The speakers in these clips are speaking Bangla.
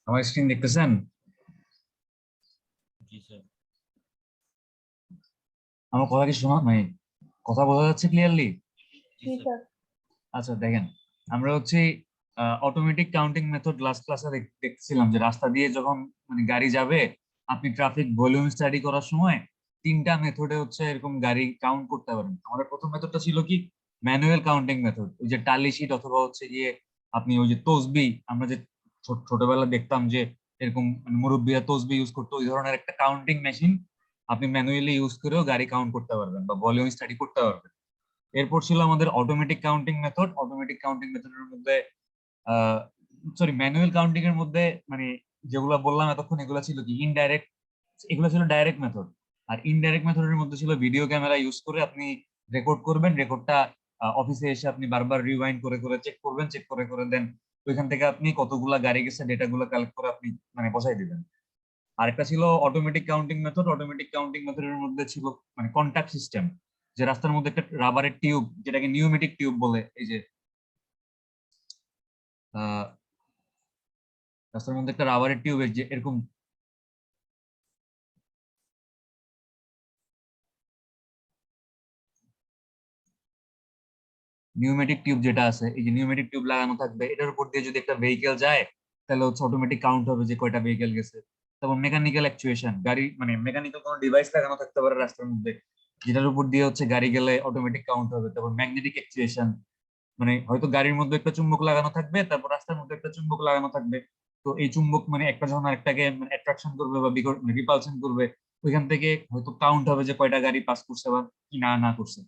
আমার স্ক্রিন দেখতেছেন? জি স্যার। আমার কথা কি শোনা মানে কথা বোঝা যাচ্ছে ক্লিয়ারলি? জি স্যার। আচ্ছা দেখেন, আমরা হচ্ছে অটোমেটিক কাউন্টিং মেথড লাস্ট ক্লাসে দেখছিলাম যে রাস্তা দিয়ে যখন মানে গাড়ি যাবে, আপনি ট্রাফিক ভলিউম স্টাডি করার সময় তিনটা মেথডে হচ্ছে এরকম গাড়ি কাউন্ট করতে পারেন। আমাদের প্রথম মেথডটা ছিল কি ম্যানুয়াল কাউন্টিং মেথড, ওই যে টালি শিট অথবা হচ্ছে গিয়ে আপনি ওই যে তসবি, আমরা যে ছোটবেলা দেখতাম যে এরকম মানে মুরব্বীরা তসবি ইউজ করতো, ওই ধরনের একটা কাউন্টিং মেশিন আপনি ম্যানুয়ালি ইউজ করেও গাড়ি কাউন্ট করতে পারবেন বা ভলিউম স্টাডি করতে পারবেন। এরপর ছিল আমাদের automatic counting method. Automatic counting মেথডের মধ্যে সরি ম্যানুয়াল কাউন্টিং এর মধ্যে মানে যেগুলো বললাম এতক্ষণ এগুলো ছিল কি ইনডাইরেক্ট, এগুলো ছিল ডাইরেক্ট মেথড। আর ইনডাইরেক্ট মেথডের মধ্যে ছিল ভিডিও ক্যামেরা ইউজ করে আপনি রেকর্ড করবেন, রেকর্ডটা অফিসে এসে আপনি বারবার রিওয়াইন্ড করে করে চেক করবেন, চেক করে করে দেন ওইখান থেকে আপনি কতগুলা গাড়ি গেছে ডেটাগুলো কালেক্ট করে আপনি মানে বসাই দিবেন। আরেকটা ছিল automatic counting method. Automatic counting মেথডের মধ্যে ছিল মানে কন্টাক্ট সিস্টেম, যে রাস্তার মধ্যে একটা রাবারের টিউব, যেটাকে নিউমেটিক টিউব বলে, এই যে আহ রাস্তার মধ্যে একটা রাবারের টিউবের যে এরকম নিউমেটিক টিউব যেটা আছে, এই যে নিউমেটিক টিউব লাগানো থাকবে, এটার উপর দিয়ে যদি একটা ভেহিকেল যায় তাহলে হচ্ছে অটোমেটিক কাউন্ট হবে যে কয়টা ভেহিকেল গেছে। তারপর মেকানিক্যাল অ্যাকচুয়েশন, গাড়ি মানে মেকানিক্যাল কোনো ডিভাইস লাগানো থাকতে পারে রাস্তার মধ্যে, যেটার উপর দিয়ে হচ্ছে গাড়ি গেলে অটোমেটিক কাউন্ট হবে। তারপর ম্যাগনেটিক অ্যাকচুয়েশন, মানে হয়তো গাড়ির মধ্যে একটা চুম্বক লাগানো থাকবে, তারপর রাস্তার মধ্যে একটা চুম্বক লাগানো থাকবে। তো এই চুম্বক মানে একটা যখন আরেকটাকে মানে অ্যাট্রাকশন করবে বা রিপালশন করবে, ওইখান থেকে হয়তো কাউন্ট হবে যে কয়টা গাড়ি পাস করছে বা কি না না করছে।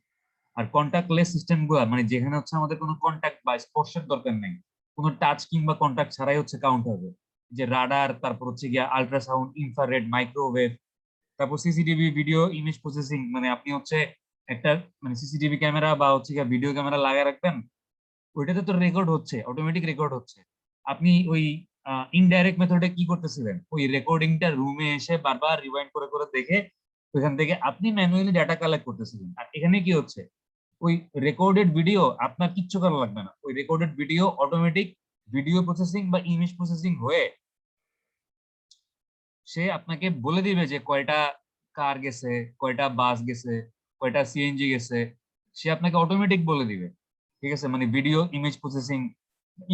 আর কন্টাক্টলেস সিস্টেম গুলো মানে যেখানে হচ্ছে আমাদের কোনো কন্টাক্ট বা স্পর্শের দরকার নেই, কোনো টাচ কিংবা কন্টাক্ট ছাড়াই হচ্ছে কাউন্ট হবে, যে রাডার, তারপর হচ্ছে গিয়া আল্ট্রাসাউন্ড, ইনফ্রারেড, মাইক্রোওয়েভ, তারপর সিসিটিভি ভিডিও ইমেজ প্রসেসিং। মানে আপনি হচ্ছে একটা মানে সিসিটিভি ক্যামেরা বা হচ্ছে গিয়া ভিডিও ক্যামেরা লাগায় রাখবেন, ওইটাতে তো রেকর্ড হচ্ছে, অটোমেটিক রেকর্ড হচ্ছে। আপনি ওই ইনডাইরেক্ট মেথডে কি করতেছিলেন, ওই রেকর্ডিংটা রুমে এসে বারবার রিওয়াইন্ড করে করে দেখে ওইখান থেকে আপনি ম্যানুয়ালি ডাটা কালেক্ট করতেছিলেন। আর এখানে কি হচ্ছে, ওই রেকর্ডেড ভিডিও আপনার কিচ্ছু করা লাগবে না, ওই recorded video automatic video processing বা ইমেজ প্রসেসিং হয়ে সে আপনাকে বলে দিবে যে কয়টা কার গেছে, কয়টা বাস গেছে, কয়টা সিএনজি গেছে, সে আপনাকে অটোমেটিক বলে দিবে। ঠিক আছে, মানে video image processing.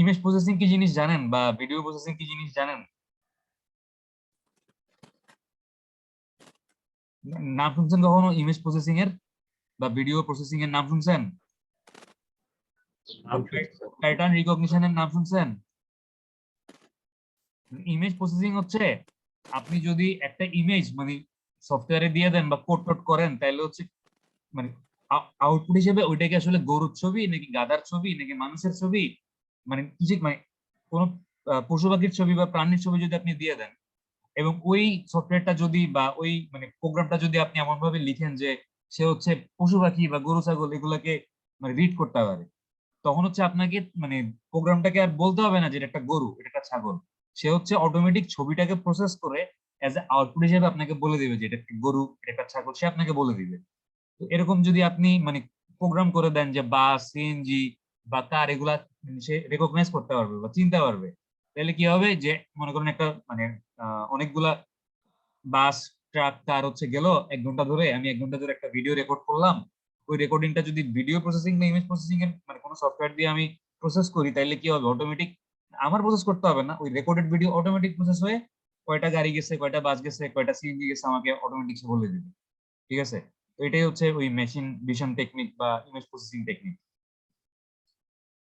Image processing কি জিনিস জানেন বা ভিডিও প্রসেসিং কি জিনিস জানেন? নাম শুনছেন কখনো ইমেজ প্রসেসিং এর বা ভিডিও প্রসেসিং এর নাম শুনছেন? নাম শুনছি স্যার। প্যাটার্ন রিকগনিশনের নাম শুনছেন? ইমেজ প্রসেসিং হচ্ছে আপনি যদি একটা ইমেজ মানে সফটওয়্যারে দিয়ে দেন বা কোড টোড করেন, তাহলে হচ্ছে মানে আউটপুট হিসেবে ওইটাকে আসলে গরুর ছবি নাকি গাধার ছবি নাকি মানুষের ছবি, মানে কিছু মানে কোনো পশু পাখির ছবি বা প্রাণীর ছবি যদি আপনি দিয়ে দেন, এবং ওই সফটওয়্যারটা যদি বা ওই মানে প্রোগ্রামটা যদি আপনি এমন ভাবে লিখেন যে সে হচ্ছে পশু পাখি বা গরু ছাগল এগুলাকে মানে রিড করতে পারে, তখন হচ্ছে আপনাকে মানে প্রোগ্রামটাকে আর বলতে হবে না যে এটা একটা গরু, এটা একটা ছাগল। সে হচ্ছে অটোমেটিক ছবিটাকে প্রসেস করে অ্যাজ এ আউটপুট হিসেবে আপনাকে বলে দিবে যে এটা একটা গরু, এটা একটা ছাগল, সে আপনাকে বলে দিবে। তো এরকম যদি আপনি মানে প্রোগ্রাম করে দেন যে বাস, সিএনজি বা কার এগুলা সে রেকগনাইজ করতে পারবে বা চিনতে পারবে, তাহলে কি হবে যে মনে করেন একটা মানে অনেকগুলা বাস, ট্রাক, কার হচ্ছে গেল 1 ঘন্টা ধরে, আমি 1 ঘন্টা ধরে একটা ভিডিও রেকর্ড করলাম, ওই রেকর্ডিংটা যদি ভিডিও প্রসেসিং বা ইমেজ প্রসেসিং এর মানে কোনো সফটওয়্যার দিয়ে আমি প্রসেস করি, তাহলে কি হবে, অটোমেটিক আমার প্রসেস করতে হবে না, ওই রেকর্ডেড ভিডিও অটোমেটিক প্রসেস হয়ে কয়টা গাড়ি গেছে, কয়টা বাস গেছে, কয়টা সিএনজি গেছে আমাকে অটোমেটিক সে বলে দিবে। ঠিক আছে, তো এটাই হচ্ছে ওই মেশিন ভিশন টেকনিক বা ইমেজ প্রসেসিং টেকনিক।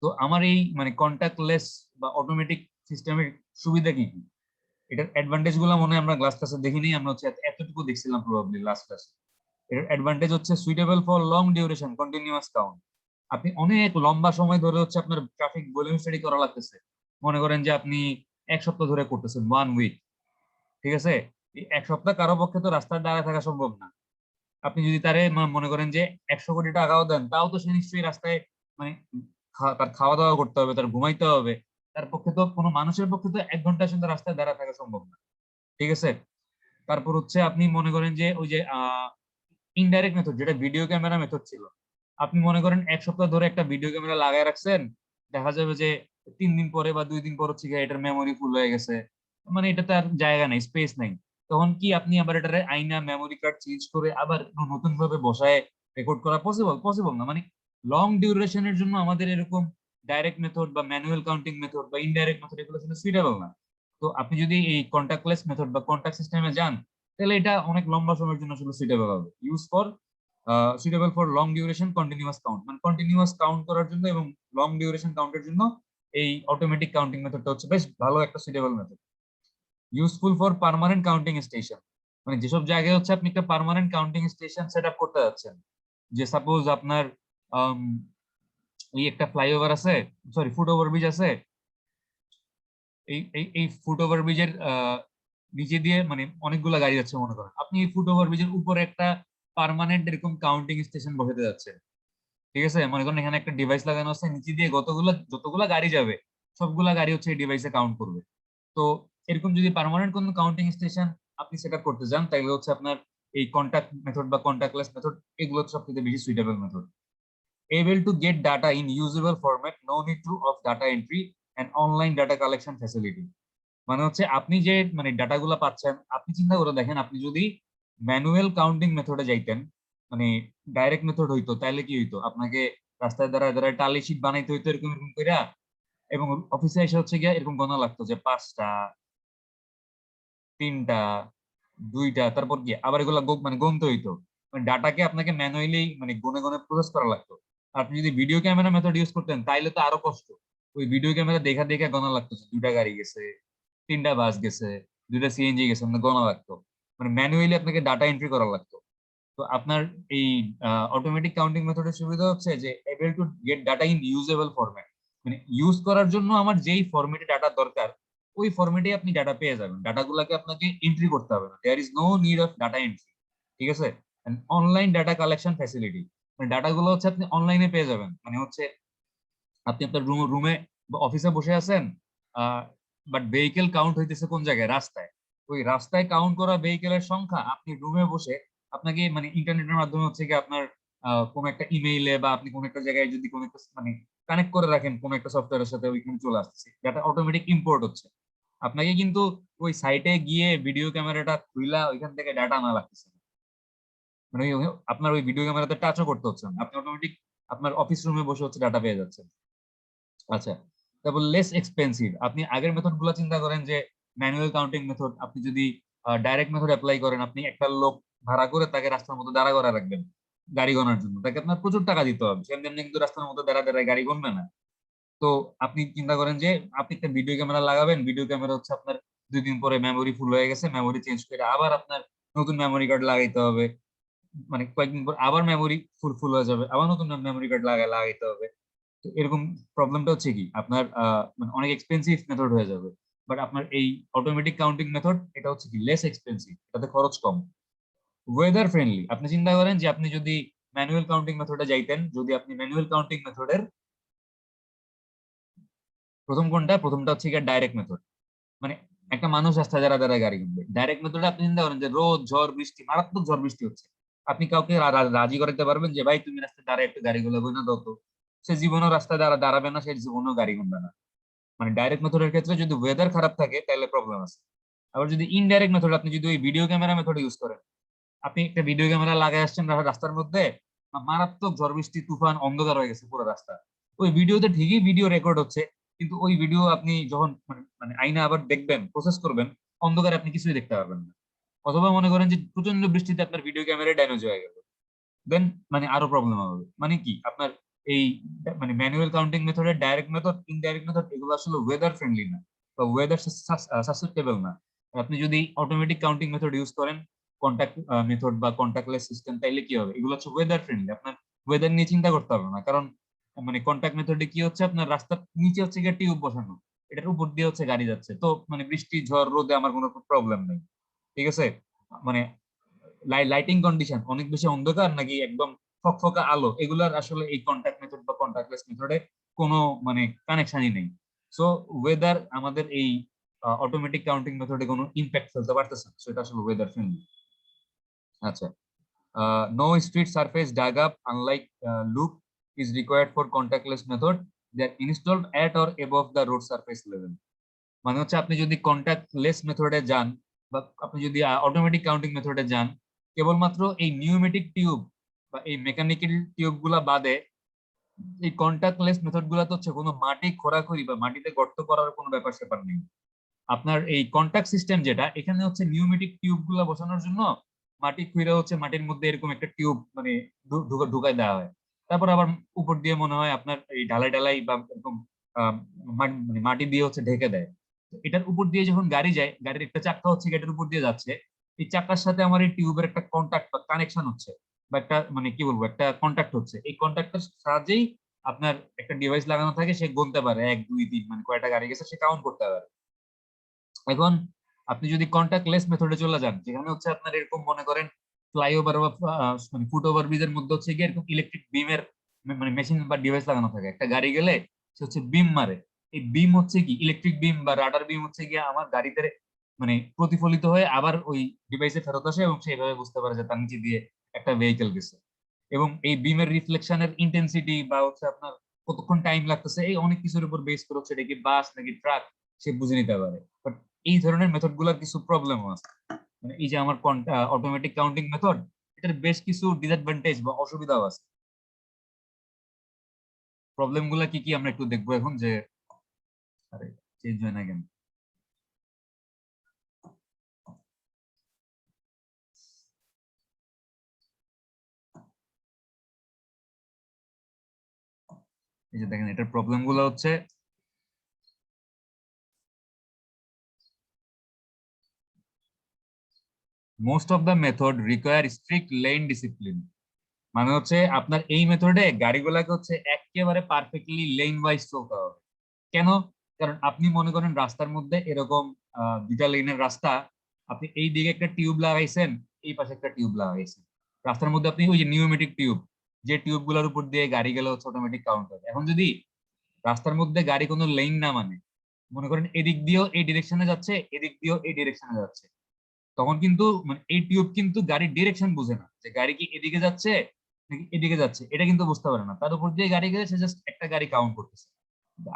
তো আমার এই মানে কন্টাক্টলেস বা অটোমেটিক সিস্টেমের সুবিধা কি কি, এটার অ্যাডভান্টেজ গুলো মনে হয় আমরা ক্লাস ক্লাসে দেখিনি, আমরা হচ্ছে এতটুকু দেখছিলাম প্রবাবলি লাস্ট ক্লাসে। এটার অ্যাডভান্টেজ হচ্ছে suitable for long duration continuous count. আপনি অনেক লম্বা সময় ধরে হচ্ছে আপনার ট্রাফিক ভলিউম স্টাডি করা লাগতেছে, মনে করেন যে আপনি 1 সপ্তাহ ধরে করতেছেন, 1 উইক। ঠিক আছে, এই 1 সপ্তাহ কারো পক্ষে তো রাস্তায় দাঁড়ায় থাকা সম্ভব না। আপনি যদি তারে মনে করেন যে 100 কোটি টাকাও দেন, তাও তো সে নিশ্চয়ই রাস্তায় মানে তার খাওয়া দাওয়া করতে হবে, তার ঘুমাইতে হবে। তার পক্ষে তো কোনো মানুষের পক্ষে তো 1 ঘন্টা আসলে রাস্তায় দাঁড়া থাকা সম্ভব না। ঠিক আছে, তারপর হচ্ছে আপনি মনে করেন যে ওই যে ইনডাইরেক্ট মেথড যেটা ভিডিও ক্যামেরা মেথড ছিল, আপনি মনে করেন 1 সপ্তাহ ধরে একটা ভিডিও ক্যামেরা লাগায় রাখছেন, দেখা যাবে যে 3 দিন পরে বা 2 দিন পর হচ্ছে গিয়ে এটার মেমোরি ফুল হয়ে গেছে, মানে এটাতে আর জায়গা নাই, স্পেস নাই। তখন কি আপনি আবার এটারে আইনা মেমোরি কার্ড চেঞ্জ করে আবার নতুন ভাবে বসায় রেকর্ড করা পসিবল? পসিবল না। মানে লং ডিউরেশনের জন্য আমাদের এরকম ডাইরেক্ট মেথড বা ম্যানুয়াল কাউন্টিং মেথড বা ইনডাইরেক্ট মেথড এগুলো আসলে সুইটেবল না। তো আপনি যদি এই কন্টাক্টলেস মেথড বা কন্টাক্ট সিস্টেমে যান, তাহলে এটা অনেক লম্বা সময়ের জন্য আসলে সুইটেবল হবে। Suitable for long duration continuous count, মানে কন্টিনিউয়াস কাউন্ট করার জন্য এবং লং ডিউরেশন কাউন্টের জন্য এই অটোমেটিক কাউন্টিং মেথডটা হচ্ছে বেশ ভালো একটা suitable method. Useful for permanent counting station, মানে যেসব জায়গায় হচ্ছে আপনি একটা permanent counting station set up করতে যাচ্ছেন, যে সাপোজ আপনার এই একটা ফ্লাইওভার আছে, সরি ফুট ওভার ব্রিজ আছে, এই ফুট ওভার ব্রিজের নিচে দিয়ে মানে অনেকগুলো গাড়ি যাচ্ছে মনে করেন, আপনি এই ফুট ওভার ব্রিজের উপরে একটা পার্মানেন্ট এরকম কাউন্টিং স্টেশন বসাতে যাচ্ছেন। ঠিক আছে, মনে করেন এখানে একটা ডিভাইস লাগানো আছে, নিচে দিয়ে যতগুলা গাড়ি যাবে সবগুলা গাড়ি হচ্ছে এই ডিভাইসে কাউন্ট করবে। তো এরকম যদি পার্মানেন্ট কোনো কাউন্টিং স্টেশন আপনি সেট আপ করতে চান, তাহলে হচ্ছে আপনার এই কন্টাক্ট মেথড বা কন্টাক্টলেস মেথড এগুলো সবথেকে বেশি suitable method. Able to get data in usable format, no need to of data entry and online data collection facility। মানে হচ্ছে আপনি যে মানে ডাটাগুলো পাচ্ছেন, আপনি চিন্তা করে দেখেন, আপনি যদি ম্যানুয়াল কাউন্টিং মেথডে যাইতেন, মানে ডাইরেক্ট মেথড হইতো, তাহলে কি হইতো, আপনাকে রাস্তায় দাঁড়ায় দাঁড়ায় টালি শিট বানাইতে হইতো এরকম এরকম করে, এবং অফিসে এসে হচ্ছে গিয়ে এরকম গোনা লাগতো যে 5টা, 3টা, 2টা, তারপর কি আবার এগুলা মানে গুনতে হইতো। মানে ডাটাকে আপনাকে ম্যানুয়ালি মানে গুনে গুনে প্রসেস করা লাগতো। আপনি যদি ভিডিও ক্যামেরা মেথড ইউজ করতেন তাইলে তো আরো কষ্ট। ওই ভিডিও ক্যামেরা দেখা দেখা গোনা লাগতো 2টা গাড়ি গেছে, 3টা বাস গেছে, 2টা সিএনজি গেছে, মানে গোনা লাগতো। মানে ম্যানুয়ালি আপনাকে ডাটা এন্ট্রি করা লাগতো। তো আপনার এই অটোমেটিক কাউন্টিং মেথডের সুবিধা হচ্ছে যে able to get data in usable format, মানে ইউজ করার জন্য আমার যেই ফরম্যাটে ডাটা দরকার ওই ফরম্যাটে আপনি ডাটা পেয়ে যাবেন। ডাটাগুলোকে আপনাকে এন্ট্রি করতে হবে না, there is no need of data entry. ঠিক আছে, অনলাইন ডাটা কালেকশন ফ্যাসিলিটি, মানে ডাটাগুলো হচ্ছে আপনি অনলাইনে পেয়ে যাবেন। মানে হচ্ছে আপনি আপনার রুমে বা অফিসে বসে আছেন, বাট ভেহিকেল কাউন্ট হইতেছে কোন জায়গায়, রাস্তায়। ওই রাস্তায় কাউন্ট করা ভেহিকেলের সংখ্যা আপনি রুমে বসে আপনাকে মানে ইন্টারনেটের মাধ্যমে হচ্ছে কি আপনার কোন একটা ইমেইলে বা আপনি কোন একটা জায়গায় যদি কোন একটা মানে কানেক্ট করে রাখেন কোন একটা সফটওয়্যারের সাথে, ওইখানে চলে আসছে, যেটা অটোমেটিক ইম্পোর্ট হচ্ছে। আপনাকে কিন্তু ওই সাইটে গিয়ে ভিডিও ক্যামেরাটা খুইলা ওইখান থেকে ডাটা আনা লাগতেছে না। মানে আপনার ওই ভিডিও ক্যামেরাতে টাচও করতে হচ্ছে না, আপনি অটোমেটিক আপনার অফিস রুমে বসে হচ্ছে ডাটা পেয়ে যাচ্ছেন। আচ্ছা, তারপর লেস এক্সপেন্সিভ। আপনি আগের মেথড গুলো চিন্তা করেন যে ম্যানুয়াল কাউন্টিং মেথড, আপনি যদি ডাইরেক্ট মেথড অ্যাপ্লাই করেন, আপনি একটা লোক ভাড়া করে তাকে রাস্তার মধ্যে দাঁড়া করা রাখবেন গাড়ি গোনার জন্য, তাকে আপনার প্রচুর টাকা দিতে হবে, সেমনি কিন্তু রাস্তার মধ্যে দাঁড়া দাঁড়ায় গাড়ি গণবে না। তো আপনি চিন্তা করেন যে আপনি একটা ভিডিও ক্যামেরা লাগাবেন, ভিডিও ক্যামেরা হচ্ছে আপনার 2 দিন পরে মেমোরি ফুল হয়ে গেছে, মেমোরি চেঞ্জ করে আবার আপনার নতুন মেমোরি কার্ড লাগাইতে হবে, মানে কয়েকদিন পর আবার মেমোরি ফুল ফুল হয়ে যাবে, আবার নতুন মেমোরি কার্ড লাগাইতে হবে। তো এরকম প্রবলেমটা হচ্ছে কি আপনার মানে অনেক এক্সপেন্সিভ মেথড হয়ে যাবে। বাট আপনার এই অটোমেটিক কাউন্টিং মেথড এটা হচ্ছে কি লেস এক্সপেন্সিভ, এটাতে খরচ কম, ওয়েদার ফ্রেন্ডলি। আপনি চিন্তা করেন যে আপনি যদি ম্যানুয়াল কাউন্টিং মেথডে যাইতেন, যদি আপনি ম্যানুয়াল কাউন্টিং মেথডের প্রথমটা হচ্ছে কি ডাইরেক্ট মেথড, মানে একটা মানুষ রাস্তায় যারা যারা গাড়ি কিনবে, ডাইরেক্ট মেথডে আপনি চিন্তা করেন যে রোদ ঝড় বৃষ্টি, মারাত্মক ঝড় বৃষ্টি হচ্ছে, আপনি কাউকে রাজি করাতে পারবেন যে ভাই তুমি রাস্তায় দাঁড়ায় একটু গাড়িগুলো বইনা দাও তো? সে জীবনও রাস্তায় দাঁড়াবে না, সে জীবনেও গাড়ি কিনবে না। মানে ডাইরেক্ট মেথডের ক্ষেত্রে যদি ওয়েদার খারাপ থাকে তাহলে প্রবলেম আছে। আবার যদি ইনডাইরেক্ট মেথড, আপনি যদি ওই ভিডিও ক্যামেরা মেথড ইউজ করেন, আপনি একটা ভিডিও ক্যামেরা লাগাই আসছেন রাস্তার মধ্যে, মারাত্মক ঝড় বৃষ্টি তুফান, অন্ধকার হয়ে গেছে পুরো রাস্তা, ওই ভিডিওতে ঠিকই ভিডিও রেকর্ড হচ্ছে, কিন্তু ওই ভিডিও আপনি যখন মানে মানে আইনা আবার দেখবেন প্রসেস করবেন, অন্ধকারে আপনি কিছুই দেখতে পারবেন না। অথবা মনে করেন যে প্রচন্ড বৃষ্টিতে আপনার ভিডিও ক্যামেরা ড্যামেজ হয়ে গেল, দেন মানে আরো প্রবলেম হবে। মানে কি আপনার এই মানে ম্যানুয়াল কাউন্টিং মেথডের ডাইরেক্ট মেথড ইনডাইরেক্ট মেথড এগুলো আসলে ওয়েদার ফ্রেন্ডলি না বা ওয়েদার সাসেপ্টেবল না। আপনি যদি অটোমেটিক কাউন্টিং মেথড ইউজ করেন, কন্টাক্ট মেথড বা কন্টাক্টলেস সিস্টেম, তাইলে কি হবে, এগুলো হচ্ছে ওয়েদার ফ্রেন্ডলি, আপনার ওয়েদার নিয়ে চিন্তা করতে হবে না। কারণ মানে কন্টাক্ট মেথডে কি হচ্ছে, আপনার রাস্তার নিচে হচ্ছে গিয়ে টিউব বসানো, এটার উপর দিয়ে হচ্ছে গাড়ি যাচ্ছে, তো মানে বৃষ্টি ঝড় রোদে আমার কোনো প্রবলেম নেই। ঠিক আছে, মানে লাইটিং কন্ডিশন অনেক বেশি অন্ধকার নাকি একদম ফকফকা আলো, এগুলার আসলে এই কন্টাক্ট মেথড বা কন্টাক্টলেস মেথডে কোনো মানে কানেকশনই নেই। সো ওয়েদার আমাদের এই অটোমেটিক কাউন্টিং মেথডে কোনো ইম্প্যাক্ট ফেলতে পারতেছে না, সো এটা আসলে ওয়েদার ফ্রেন্ডলি। আচ্ছা, no street surface dug up unlike loop is required for contactless method, they are installed at or above the road surface level. মানে হচ্ছে আপনি যদি কন্টাক্টলেস মেথডে যান বা আপনি যদি অটোমেটিক কাউন্টিং মেথডে যান, কেবলমাত্র এই নিউমেটিক টিউব বা এই মেকানিক্যাল টিউব গুলা বাদে এই কন্টাক্টলেস মেথড গুলাতে হচ্ছে কোনো মাটি খোঁড়াখুড়ি বা মাটিতে গর্ত করার কোনো ব্যাপার স্যাপার নেই। আপনার এই কন্টাক্ট সিস্টেম যেটা, এখানে হচ্ছে নিউমেটিক টিউব গুলা বসানোর জন্য মাটি খুঁড়ে হচ্ছে মাটির মধ্যে এরকম একটা টিউব মানে ঢুকাই দেওয়া হয়। তারপর আবার উপর দিয়ে মনে হয় আপনার এই ঢালাই ঢালাই বা এরকম মানে মাটি দিয়ে হচ্ছে ঢেকে দেয়। তো এটার উপর দিয়ে যখন গাড়ি যায়, গাড়ির একটা চাক্কা হচ্ছে গেটের উপর দিয়ে যাচ্ছে, এই চাক্কার সাথে আমার এই টিউবের একটা কন্টাক্ট বা কানেকশন হচ্ছে, বা একটা মানে কি বলবো একটা কন্টাক্ট হচ্ছে। এই কন্টাক্টের সাহায্যেই আপনার একটা ডিভাইস লাগানো থাকে, সে গুনতে পারে 1 2 3 মানে কয়টা গাড়ি গেছে সে কাউন্ট করতে পারে। এখন আপনি যদি কন্টাক্টলেস মেথডে চলে যান, যেখানে হচ্ছে আপনার এরকম মনে করেন ফ্লাইওভার বা মানে ফুটওভার ব্রিজের মধ্যে হচ্ছে গিয়ে এরকম ইলেকট্রিক বিমের মানে মেশিন বা ডিভাইস লাগানো থাকে, একটা গাড়ি গেলে সে হচ্ছে বিম মারে। এই বিম হচ্ছে কি ইলেকট্রিক বিম বা রাডার বিম হচ্ছে গিয়ে আমার গাড়িতে মানে প্রতিফলিত হয়ে আবার ওই ডিভাইসে ফেরত আসে এবং সেইভাবে বুঝতে পারে যে তার নিচে দিয়ে একটা ভেহিকেল গেছে। এবং এই বিমের রিফ্লেকশনের ইন্টেন্সিটি বা হচ্ছে আপনার কতক্ষণ টাইম লাগতেছে, এই অনেক কিছুর উপর বেস করে হচ্ছে এটা কি বাস নাকি ট্রাক সে বুঝে নিতে পারে। বাট এই ধরনের মেথড গুলার কিছু প্রবলেমও আছে। মানে এই যে আমার অটোমেটিক কাউন্টিং মেথড, এটার বেশ কিছু ডিসঅ্যাডভান্টেজ বা অসুবিধাও আছে। প্রবলেম গুলা কি কি আমরা একটু দেখবো এখন, যে আরে চেঞ্জ হয় না কেন। এই যে দেখেন এটার প্রবলেম গুলো হচ্ছে, most of the method require strict lane discipline. মানে হচ্ছে আপনার এই মেথডে গাড়িগুলাকে হচ্ছে একেবারে পারফেক্টলি লেন ওয়াইজ চলতে হবে। কেন? কারণ আপনি মনে করেন রাস্তার মধ্যে এরকম 2টা লেনের রাস্তা, আপনি এই দিকে একটা টিউব লাগাইছেন, এই পাশে একটা টিউব লাগাইছেন। রাস্তার মধ্যে আপনি ওই যে নিউমেটিক টিউব, যে টিউব গুলোর উপর দিয়ে গাড়ি গেলে হচ্ছে অটোমেটিক কাউন্ট হবে। এখন যদি রাস্তার মধ্যে গাড়ি কোনো লেন না মানে, মনে করেন এদিক দিয়েও এই ডিরেকশনে যাচ্ছে, এদিক দিয়েও এই ডিরেকশনে যাচ্ছে, তখন কিন্তু মানে এই টিউব কিন্তু গাড়ির ডিরেকশন বুঝে না যে গাড়ি কি এদিকে যাচ্ছে নাকি এদিকে যাচ্ছে, এটা কিন্তু বুঝতে পারে না। তার উপর দিয়ে গাড়ি গেলে সে জাস্ট একটা গাড়ি কাউন্ট করতেছে।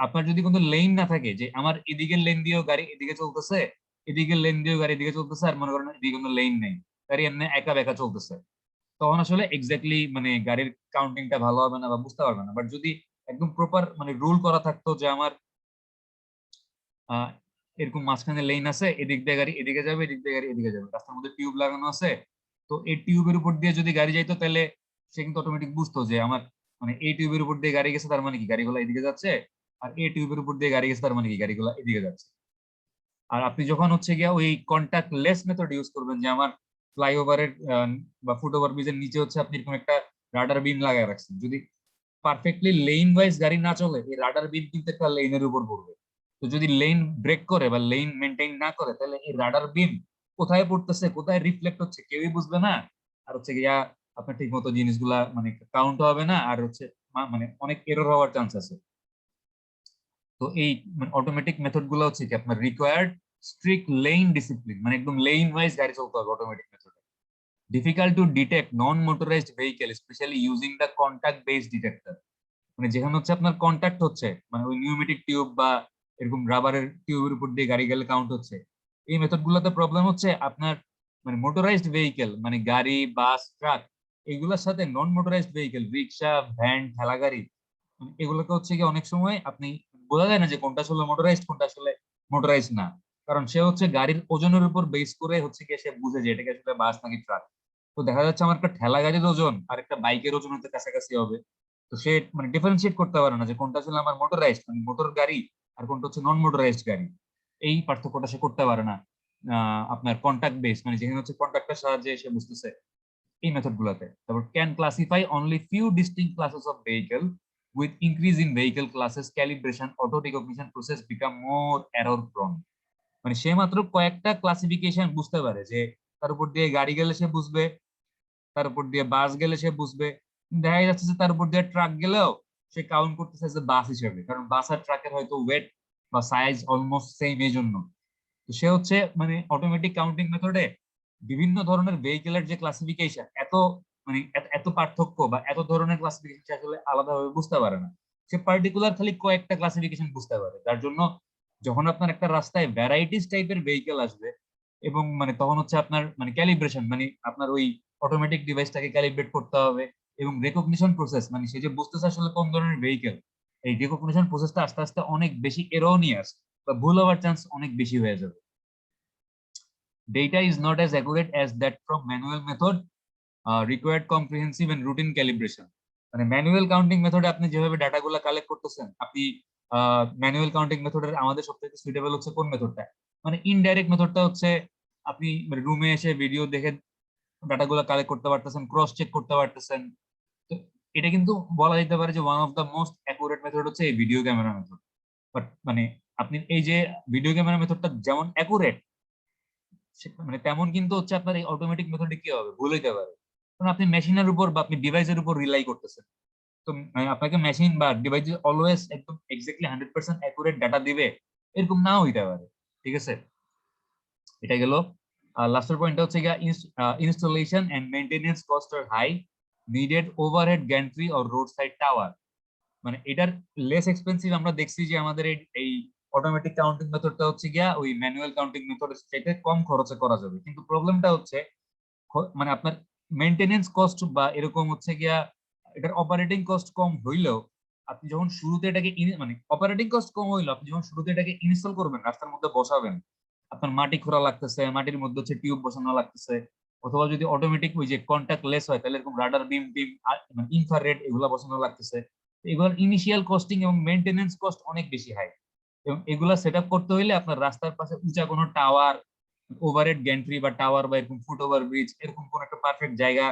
আপনার যদি কোনো লেন না থাকে, যে আমার এদিকের লেন দিয়েও গাড়ি এদিকে চলতেছে, এদিকের লেন দিয়েও গাড়ি এদিকে চলতেছে, আর মনে করেন এদিকে কোনো লেন নেই, গাড়ি এমনি একা বেঁকা চলতেছে, তখন আসলে এক্স্যাক্টলি মানে গাড়ির কাউন্টিংটা ভালো হবে না বা বুঝতে পারবে না। বাট যদি একদম প্রপার মানে রুল করা থাকতো যে আমার আহ এরকম মাঝখানে লেন আছে, এদিক দিয়ে গাড়ি এদিকে যাবে, এদিক দিয়ে গাড়ি এদিকে যাবে, রাস্তার মধ্যে টিউব লাগানো আছে, তো এই টিউবের উপর দিয়ে যদি গাড়ি যাইতো তাহলে সে কিন্তু অটোমেটিক বুঝতো যে আমার মানে এই টিউবের উপর দিয়ে গাড়ি গেছে তার মানে কি গাড়িগুলো এদিকে যাচ্ছে, আর এই টিউবের উপর দিয়ে গাড়ি গেছে তার মানে কি গাড়িগুলো এদিকে যাচ্ছে। আর আপনি যখন হচ্ছে গিয়া ওই কন্টাক্টলেস মেথড ইউজ করবেন, যে আমার ফ্লাইওভারের বা ফুটওভার ব্রিজের নিচে হচ্ছে আপনি এরকম একটা রাডার বিম লাগায় রাখছেন, যদি পারফেক্টলি লেন ওয়াইজ গাড়ি না চলে, এই রাডার বিম কিন্তু একটা লেনের উপর পড়বে। তো যদি লেন ব্রেক করে বা লেন মেনটেন না করে, তাহলে এই রাডার বিম কোথায় পড়তেছে কোথায় রিফ্লেক্ট হচ্ছে কেউই বুঝবে না। আর হচ্ছে গিয়া আপনার ঠিক মতো জিনিসগুলা মানে কাউন্ট হবে না, আর হচ্ছে মানে অনেক এরর হওয়ার চান্স আছে। তো এই অটোমেটিক মেথড গুলো হচ্ছে কি আপনার রিকোয়ার্ড স্ট্রিক্ট লেন ডিসিপ্লিন, মানে একদম লেন ওয়াইজ গাড়ি চলতে হবে অটোমেটিক মেথডে। Difficult to detect non motorised vehicle specially using the contact based detector. মানে যেখানে হচ্ছে আপনার কন্টাক্ট হচ্ছে মানে ওই নিউমেটিক টিউব বা এরকম রাবারের টিউবের উপর দিয়ে গাড়ি গেলে কাউন্ট হচ্ছে, এই মেথড গুলোতে প্রবলেম হচ্ছে আপনার মানে মোটরাইজড ভেহিকেল মানে গাড়ি বাস ট্রাক, এগুলোর সাথে নন মোটরাইজড ভেহিকেল রিক্সা ভ্যান ঠেলা গাড়ি, এগুলোকে হচ্ছে কি অনেক সময় আপনি বোঝা যায় না যে কোনটা আসলে মোটরাইজড কোনটা আসলে মোটরাইজড না। কারণ সে হচ্ছে গাড়ির ওজনের উপর বেস করে হচ্ছে কি সে বুঝে যে এটাকে আসলে বাস নাকি ট্রাক। তো দেখা যাচ্ছে আমার একটা ঠেলা গাড়ির ওজন আর একটা বাইকের ওজন হতে কাছাকাছি হবে, তো সে মানে ডিফারেন্সিয়েট করতে পারে না যে কোনটা আসলে আমার মোটরাইজড মানে মোটর গাড়ি আর কোনটা হচ্ছে নন মোটরাইজড গাড়ি। এই পার্থক্যটা সে করতে পারে না আপনার কন্টাক্ট বেস মানে যেখানে হচ্ছে কন্টাক্টের সাহায্যে সে বুঝতেছে এই মেথড গুলোতে। তারপর can classify only few distinct classes of vehicle with increase in vehicle classes calibration auto recognition process become more error prawn. মানে সে মাত্র কয়েকটা ক্লাসিফিকেশন বুঝতে পারে, যে তার উপর দিয়ে গাড়ি গেলে সে বুঝবে, তার উপর দিয়ে বাস গেলে সে বুঝবে। দেখা যাচ্ছে যে তার উপর দিয়ে ট্রাক গেলেও সে কাউন্ট করতেছে যে বাস হিসেবে, কারণ বাস আর ট্রাকের হয়তো ওয়েট বা সাইজ অলমোস্ট সেম এই জন্য। তো সে হচ্ছে মানে অটোমেটিক কাউন্টিং মেথডে বিভিন্ন ধরনের ভেহিকেলের যে ক্লাসিফিকেশন এত মানে এত পার্থক্য বা এত ধরনের ক্লাসিফিকেশন সে আসলে আলাদাভাবে বুঝতে পারে না। সে পার্টিকুলার খালি কয়েকটা ক্লাসিফিকেশন বুঝতে পারে, যার জন্য যখন আপনার একটা রাস্তায় ভ্যারাইটিস টাইপের ভেহিকেল আসবে এবং মানে তখন হচ্ছে আপনার মানে ক্যালিব্রেশন মানে আপনার ওই অটোমেটিক ডিভাইসটাকে ক্যালিব্রেট করতে হবে এবং রেকগনিশন প্রসেস মানে সে যে বুঝতেছে আসলে কোন ধরনের ভেহিকেল, এই রেকগনিশন প্রসেসটা আস্তে আস্তে অনেক বেশি এরোনিয়াস বা ভুল হওয়ার চান্স অনেক বেশি হয়ে যাবে। Data is not as accurate as that from manual method, required comprehensive and routine calibration. মানে ম্যানুয়াল কাউন্টিং মেথডে আপনি যেভাবে ডাটাগুলো কালেক্ট করতেছেন, আপনি ম্যানুয়াল কাউন্টিং মেথডের আমাদের সবথেকে সুইটেবল হচ্ছে কোন মেথডটা, মানে ইনডাইরেক্ট মেথডটা হচ্ছে আপনি রুমে এসে ভিডিও দেখে ডাটাগুলো কালেক্ট করতে পারতেছেন, ক্রস চেক করতে পারতেছেন। তো এটা কিন্তু বলা যেতে পারে যে one of the most accurate method হচ্ছে এই ভিডিও ক্যামেরা মেথড। বাট মানে আপনি এই যে ভিডিও ক্যামেরা মেথডটা যেমন অ্যাকুরেট মানে তেমন কিন্তু হচ্ছে আপনার এই অটোমেটিক মেথডে কি হবে, ভুল হইতে পারে। কারণ আপনি মেশিনের উপর বা আপনি ডিভাইসের উপর রিলাই করতেছেন। তো আপনাকে মেশিন বা ডিভাইস অলওয়েজ একদম এক্স্যাক্টলি 100% অ্যাকুরেট ডাটা দিবে এরকম নাও হইতে পারে। ঠিক আছে, এটা গেল। লাস্টের পয়েন্টটা হচ্ছে গিয়া ইনস্টলেশন এন্ড মেইনটেনেন্স কস্ট আর high, needed overhead gantry or road side tower. মানে এটার লেস এক্সপেন্সিভ আমরা দেখছি যে আমাদের এই অটোমেটিক কাউন্টিং মেথডটা হচ্ছে গিয়া ওই ম্যানুয়াল কাউন্টিং মেথডের চাইতে কম খরচে করা যাবে, কিন্তু প্রবলেমটা হচ্ছে মানে আপনার মেইনটেনেন্স কস্ট বা এরকম হচ্ছে গিয়া এটার অপারেটিং কস্ট কম হইলেও আপনি যখন শুরুতে এটাকে মানে অপারেটিং কস্ট কম হইলেও আপনি যখন শুরুতে এটাকে ইনস্টল করবেন, রাস্তার মধ্যে বসাবেন, আপনার মাটি খোঁড়া লাগতেছে, মাটির মধ্যে হচ্ছে টিউব বসানো লাগতেছে, অথবা যদি অটোমেটিক ওই যে কন্টাক্ট লেস হয় তাহলে এরকম রাডার বিম টিম ইনফ্রারেড এগুলা বসানো লাগতেছে। এগুলোর ইনিশিয়াল কস্টিং এবং মেইনটেনেন্স কস্ট অনেক বেশি হাই, এবং এগুলা সেট আপ করতে হইলে আপনার রাস্তার পাশে উঁচা কোনো টাওয়ার, ওভারহেড গ্যান্ট্রি বা টাওয়ার বা এরকম ফুট ওভার ব্রিজ এরকম কোন একটা পারফেক্ট জায়গা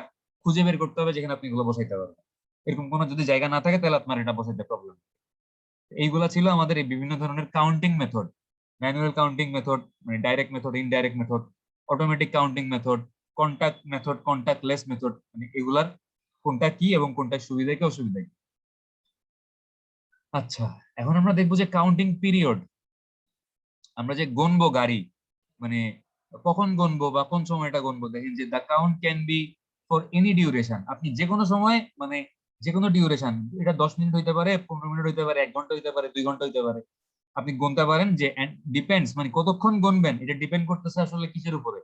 খুঁজে বের করতে হবে যেখানে আপনি এগুলো বসাইতে পারবেন। এরকম কোনো যদি জায়গা না থাকে তাহলে আপনার এটা বসাইতে প্রবলেম। এইগুলা ছিল আমাদের এই বিভিন্ন ধরনের counting method, manual counting method, মানে direct method, indirect method, automatic counting method, contact method, contactless method, মানে এগুলার কোনটা কি এবং কোনটা সুবিধা কি অসুবিধা কি। আচ্ছা, এখন আমরা দেখবো যে কাউন্টিং পিরিয়ড, আমরা যে গণবো গাড়ি, মানে কখন গণবো বা কোন সময়টা গণবো। দেখেন যে the count can be for any duration, আপনি যে কোনো সময় মানে যে কোনো ডিউরেশন, এটা 10 মিনিট হইতে পারে, 15 মিনিট হইতে পারে, 1 ঘন্টা হইতে পারে, 2 ঘন্টা হইতে পারে, আপনি গুনতে পারেন। যে ডিপেন্ডস মানে কতক্ষণ গুনবেন এটা ডিপেন্ড করতেছে আসলে কিসের উপরে,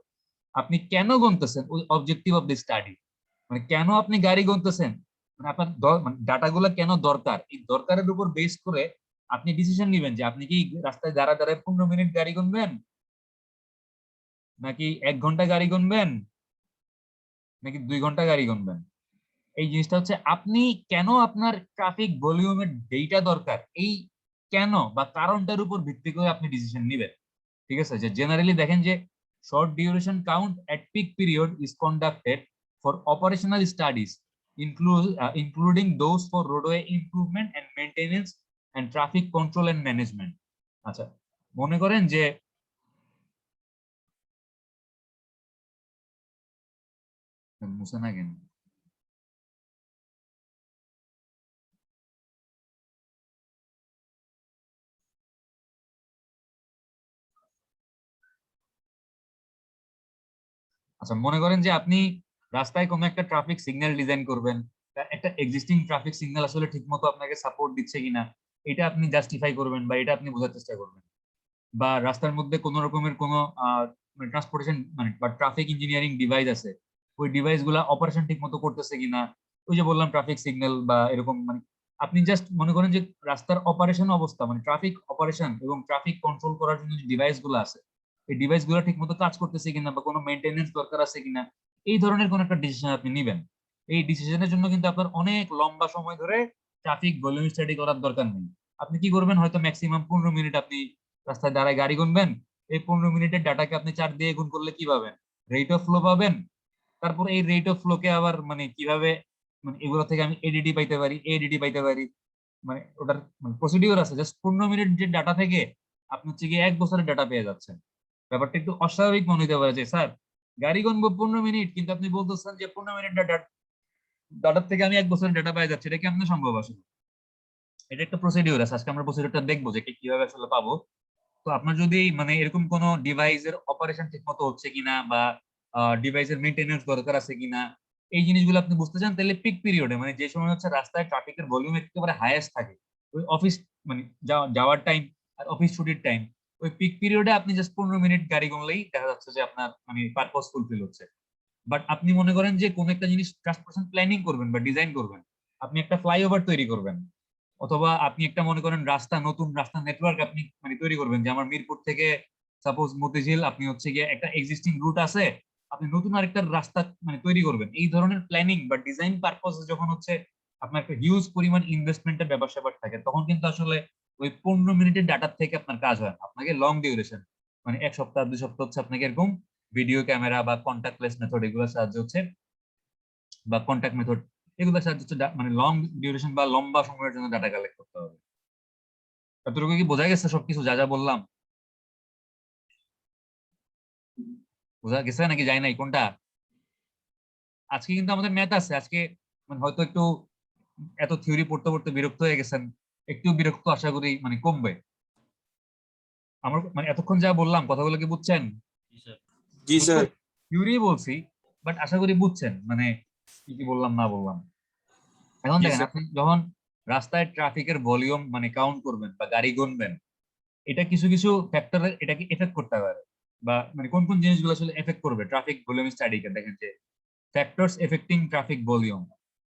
আপনি কেন গুনতেছেন, ওই অবজেক্টিভ অফ দি স্টাডি, মানে কেন আপনি গাড়ি গুনতেছেন, মানে আপনার মানে ডাটাগুলো কেন দরকার, এই দরকারের উপর বেস করে আপনি ডিসিশন নেবেন যে আপনি কি রাস্তায় দাঁড়ায় দাঁড়ায় 15 মিনিট গাড়ি গুনবেন, নাকি 1 ঘন্টা গাড়ি গুনবেন, নাকি 2 ঘন্টা গাড়ি গুনবেন। এই জিনিসটা হচ্ছে আপনি কেন আপনার ট্রাফিক ভলিউমের ডেটা দরকার, এই কেন বা কারণটার উপর ভিত্তি করে আপনি ডিসিশন নেবেন। ঠিক আছে, যে জেনারেলি দেখেন যে short duration count at peak period is conducted for operational studies including those for roadway improvement and maintenance and traffic control and management. আচ্ছা, মনে করেন যে মুছে না কেন, আচ্ছা মনে করেন যে আপনি রাস্তায় কোনো একটা ট্রাফিক সিগন্যাল ডিজাইন করবেন, একটা এক্সিস্টিং ট্রাফিক সিগন্যাল আসলে ঠিকমতো আপনাকে সাপোর্ট দিচ্ছে কিনা এটা আপনি জাস্টিফাই করবেন বা এটা আপনি বোঝার চেষ্টা করবেন। বা রাস্তার মধ্যে কোনো রকমের কোনো ট্রান্সপোর্টেশন মানে বা ট্রাফিক ইঞ্জিনিয়ারিং ডিভাইস আছে, ওই ডিভাইস গুলা অপারেশন ঠিক মতো করতেছে কিনা, ওই যে বললাম ট্রাফিক সিগন্যাল বা এরকম, মানে আপনি জাস্ট মনে করেন যে রাস্তার অপারেশন অবস্থা মানে ট্রাফিক অপারেশন এবং ট্রাফিক কন্ট্রোল করার জন্য যে ডিভাইস গুলো আছে এই ডিভাইস গুলো ঠিক মতো কাজ করতেছে কিনা বা কোনো মেনটেনেন্স দরকার আছে কিনা, এই ধরনের কোন একটা ডিসিশন আপনি নিবেন। এই ডিসিশনের জন্য কিন্তু আপনার অনেক লম্বা সময় ধরে ট্রাফিক ভলিউম স্টাডি করার দরকার নেই। আপনি কি করবেন, হয়তো ম্যাক্সিমাম 15 মিনিট আপনি রাস্তায় দাঁড়ায় গাড়ি গুনবেন, এই 15 মিনিটের ডাটাকে আপনি 4 দিয়ে গুণ করলে কি পাবেন, রেট অফ ফ্লো পাবেন। তারপর এই রেট অফ ফ্লোকে আবার মানে কিভাবে মানে এগুলো থেকে আমি এডিডি পাইতে পারি, এডিডি পাইতে পারি, মানে ওটার মানে প্রসিডিওর আছে। জাস্ট 15 মিনিট যে ডাটা থেকে আপনি হচ্ছে গিয়ে 1 বছরের ডাটা পেয়ে যাচ্ছেন। ব্যাপারটা একটু অস্বাভাবিক মনে হতে পারে যে স্যার গাড়ি গুনবো 15 মিনিট, কিন্তু আপনি বলতেছেন যে 15 মিনিট ডাটার থেকে আমি 1 বছরের ডাটা পেয়ে যাচ্ছি, এটা কেমন সম্ভব আসলে। এটা একটা প্রসিডিওর আছে, আজকে আমরা প্রসিডিওরটা দেখবো যে কিভাবে আসলে পাবো। তো আপনার যদি মানে এরকম কোন ডিভাইসের অপারেশন ঠিক মতো হচ্ছে কিনা বা ডিভাইসের মেইনটেনেন্স দরকার আছে কিনা, এই জিনিসগুলো আপনি বুঝতে চান, তাহলে পিক পিরিয়ডে মানে যে সময় হচ্ছে রাস্তায় ট্রাফিকের ভলিউম একেবারে হাইয়েস্ট থাকে, ওই অফিস মানে যাওয়ার টাইম আর অফিস ছুটির টাইম, ওই পিক পিরিয়ডে আপনি জাস্ট 15 মিনিট গাড়ি গুনলেই দেখা যাচ্ছে যে আপনার মানে পারপোজ ফুলফিল হচ্ছে। বাট আপনি মনে করেন যে কোন একটা জিনিস 10% প্ল্যানিং করবেন বা ডিজাইন করবেন, আপনি একটা ফ্লাইওভার তৈরি করবেন, অথবা আপনি একটা মনে করেন রাস্তা, নতুন রাস্তা নেটওয়ার্ক আপনি মানে তৈরি করবেন, যে আমার মিরপুর থেকে সাপোজ মতিঝিল, আপনি হচ্ছে গিয়ে একটা এক্সিস্টিং রুট আছে, আপনি নতুন আরেকটা রাস্তা মানে তৈরি করবেন। এই ধরনের প্ল্যানিং বা ডিজাইন পারপোজ যখন হচ্ছে আপনার একটা হিউজ পরিমাণ ইনভেস্টমেন্টের ব্যাপার স্যাপার থাকে, তখন কিন্তু আসলে ওই 15 মিনিটের ডাটার থেকে আপনার কাজ হয় না, আপনাকে লং ডিউরেশন মানে 1 সপ্তাহ 2 সপ্তাহ হচ্ছে আপনাকে এরকম ভিডিও ক্যামেরা বা কন্টাক্টলেস মেথড এগুলোর সাহায্যে হচ্ছে, বা কন্টাক্ট মেথড এগুলোর সাহায্যে হচ্ছে মানে লং ডিউরেশন বা লম্বা সময়ের জন্য ডাটা কালেক্ট করতে হবে। এতটুকু কি বোঝা গেছে সবকিছু যা যা বললাম? বোঝা গেছে নাকি যায় নাই কোনটা? আজকে কিন্তু আমাদের ম্যাথ আছে আজকে, মানে হয়তো একটু এত থিওরি পড়তে পড়তে বিরক্ত হয়ে গেছেন, একটু বিরক্ত আশা করি মানে কমবে। আমার মানে এতক্ষণ যা বললাম কথাগুলো কি বুঝছেন? জি আমি তো স্যার। থিওরি বলছি, বাট আশা করি বুঝছেন মানে কি কি বললাম না বললাম। এখন জি দেখেন স্যার। আপনি যখন রাস্তায় ট্রাফিকের ভলিউম মানে কাউন্ট করবেন বা গাড়ি গুনবেন, এটা কিছু কিছু ফ্যাক্টরে এটাকে এফেক্ট করতে পারে, বা মানে কোন কোন জিনিসগুলো আসলে এফেক্ট করবে ট্রাফিক ভলিউম স্টাডিকে দেখেন যে ফ্যাক্টরস এফেক্টিং ট্রাফিক ভলিউম।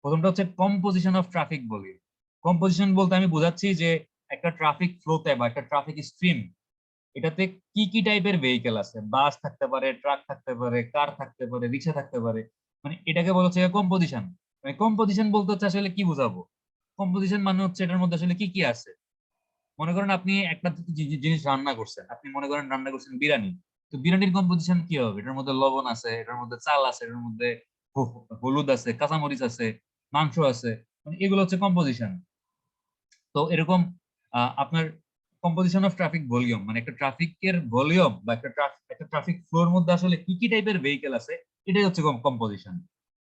প্রথমটা হচ্ছে composition of traffic volume. Composition বলতে আমি বোঝাচ্ছি যে একটা ট্রাফিক ফ্লোতে বা একটা ট্রাফিক স্ট্রিম, এটাতে কি কি টাইপের ভেহিকেল আছে, বাস থাকতে পারে, ট্রাক থাকতে পারে, কার থাকতে পারে, রিক্সা থাকতে পারে, মানে এটাকে বলা হচ্ছে কম্পোজিশন। মানে কম্পোজিশন বলতে হচ্ছে আসলে কি বোঝাবো, কম্পোজিশন মানে হচ্ছে এটার মধ্যে আসলে কি কি আছে। মনে করেন আপনি একটা জিনিস রান্না করছেন, আপনি মনে করেন রান্না করছেন বিরিয়ানি, তো বিরিয়ানির কম্পোজিশন কি হবে, এটার মধ্যে লবণ আছে, এটার মধ্যে চাল আছে, এটার মধ্যে হলুদ আছে, কাঁচামরিচ আছে, মাংস আছে, মানে এগুলো হচ্ছে কম্পোজিশন। তো এরকম আপনার কম্পোজিশন অফ ট্রাফিক ভলিউম মানে একটা ট্রাফিকের ভলিউম বা একটা ট্রাফিক ফ্লোর মধ্যে আসলে কি কি টাইপের ভেহিকেল আছে, এটাই হচ্ছে কম্পোজিশন।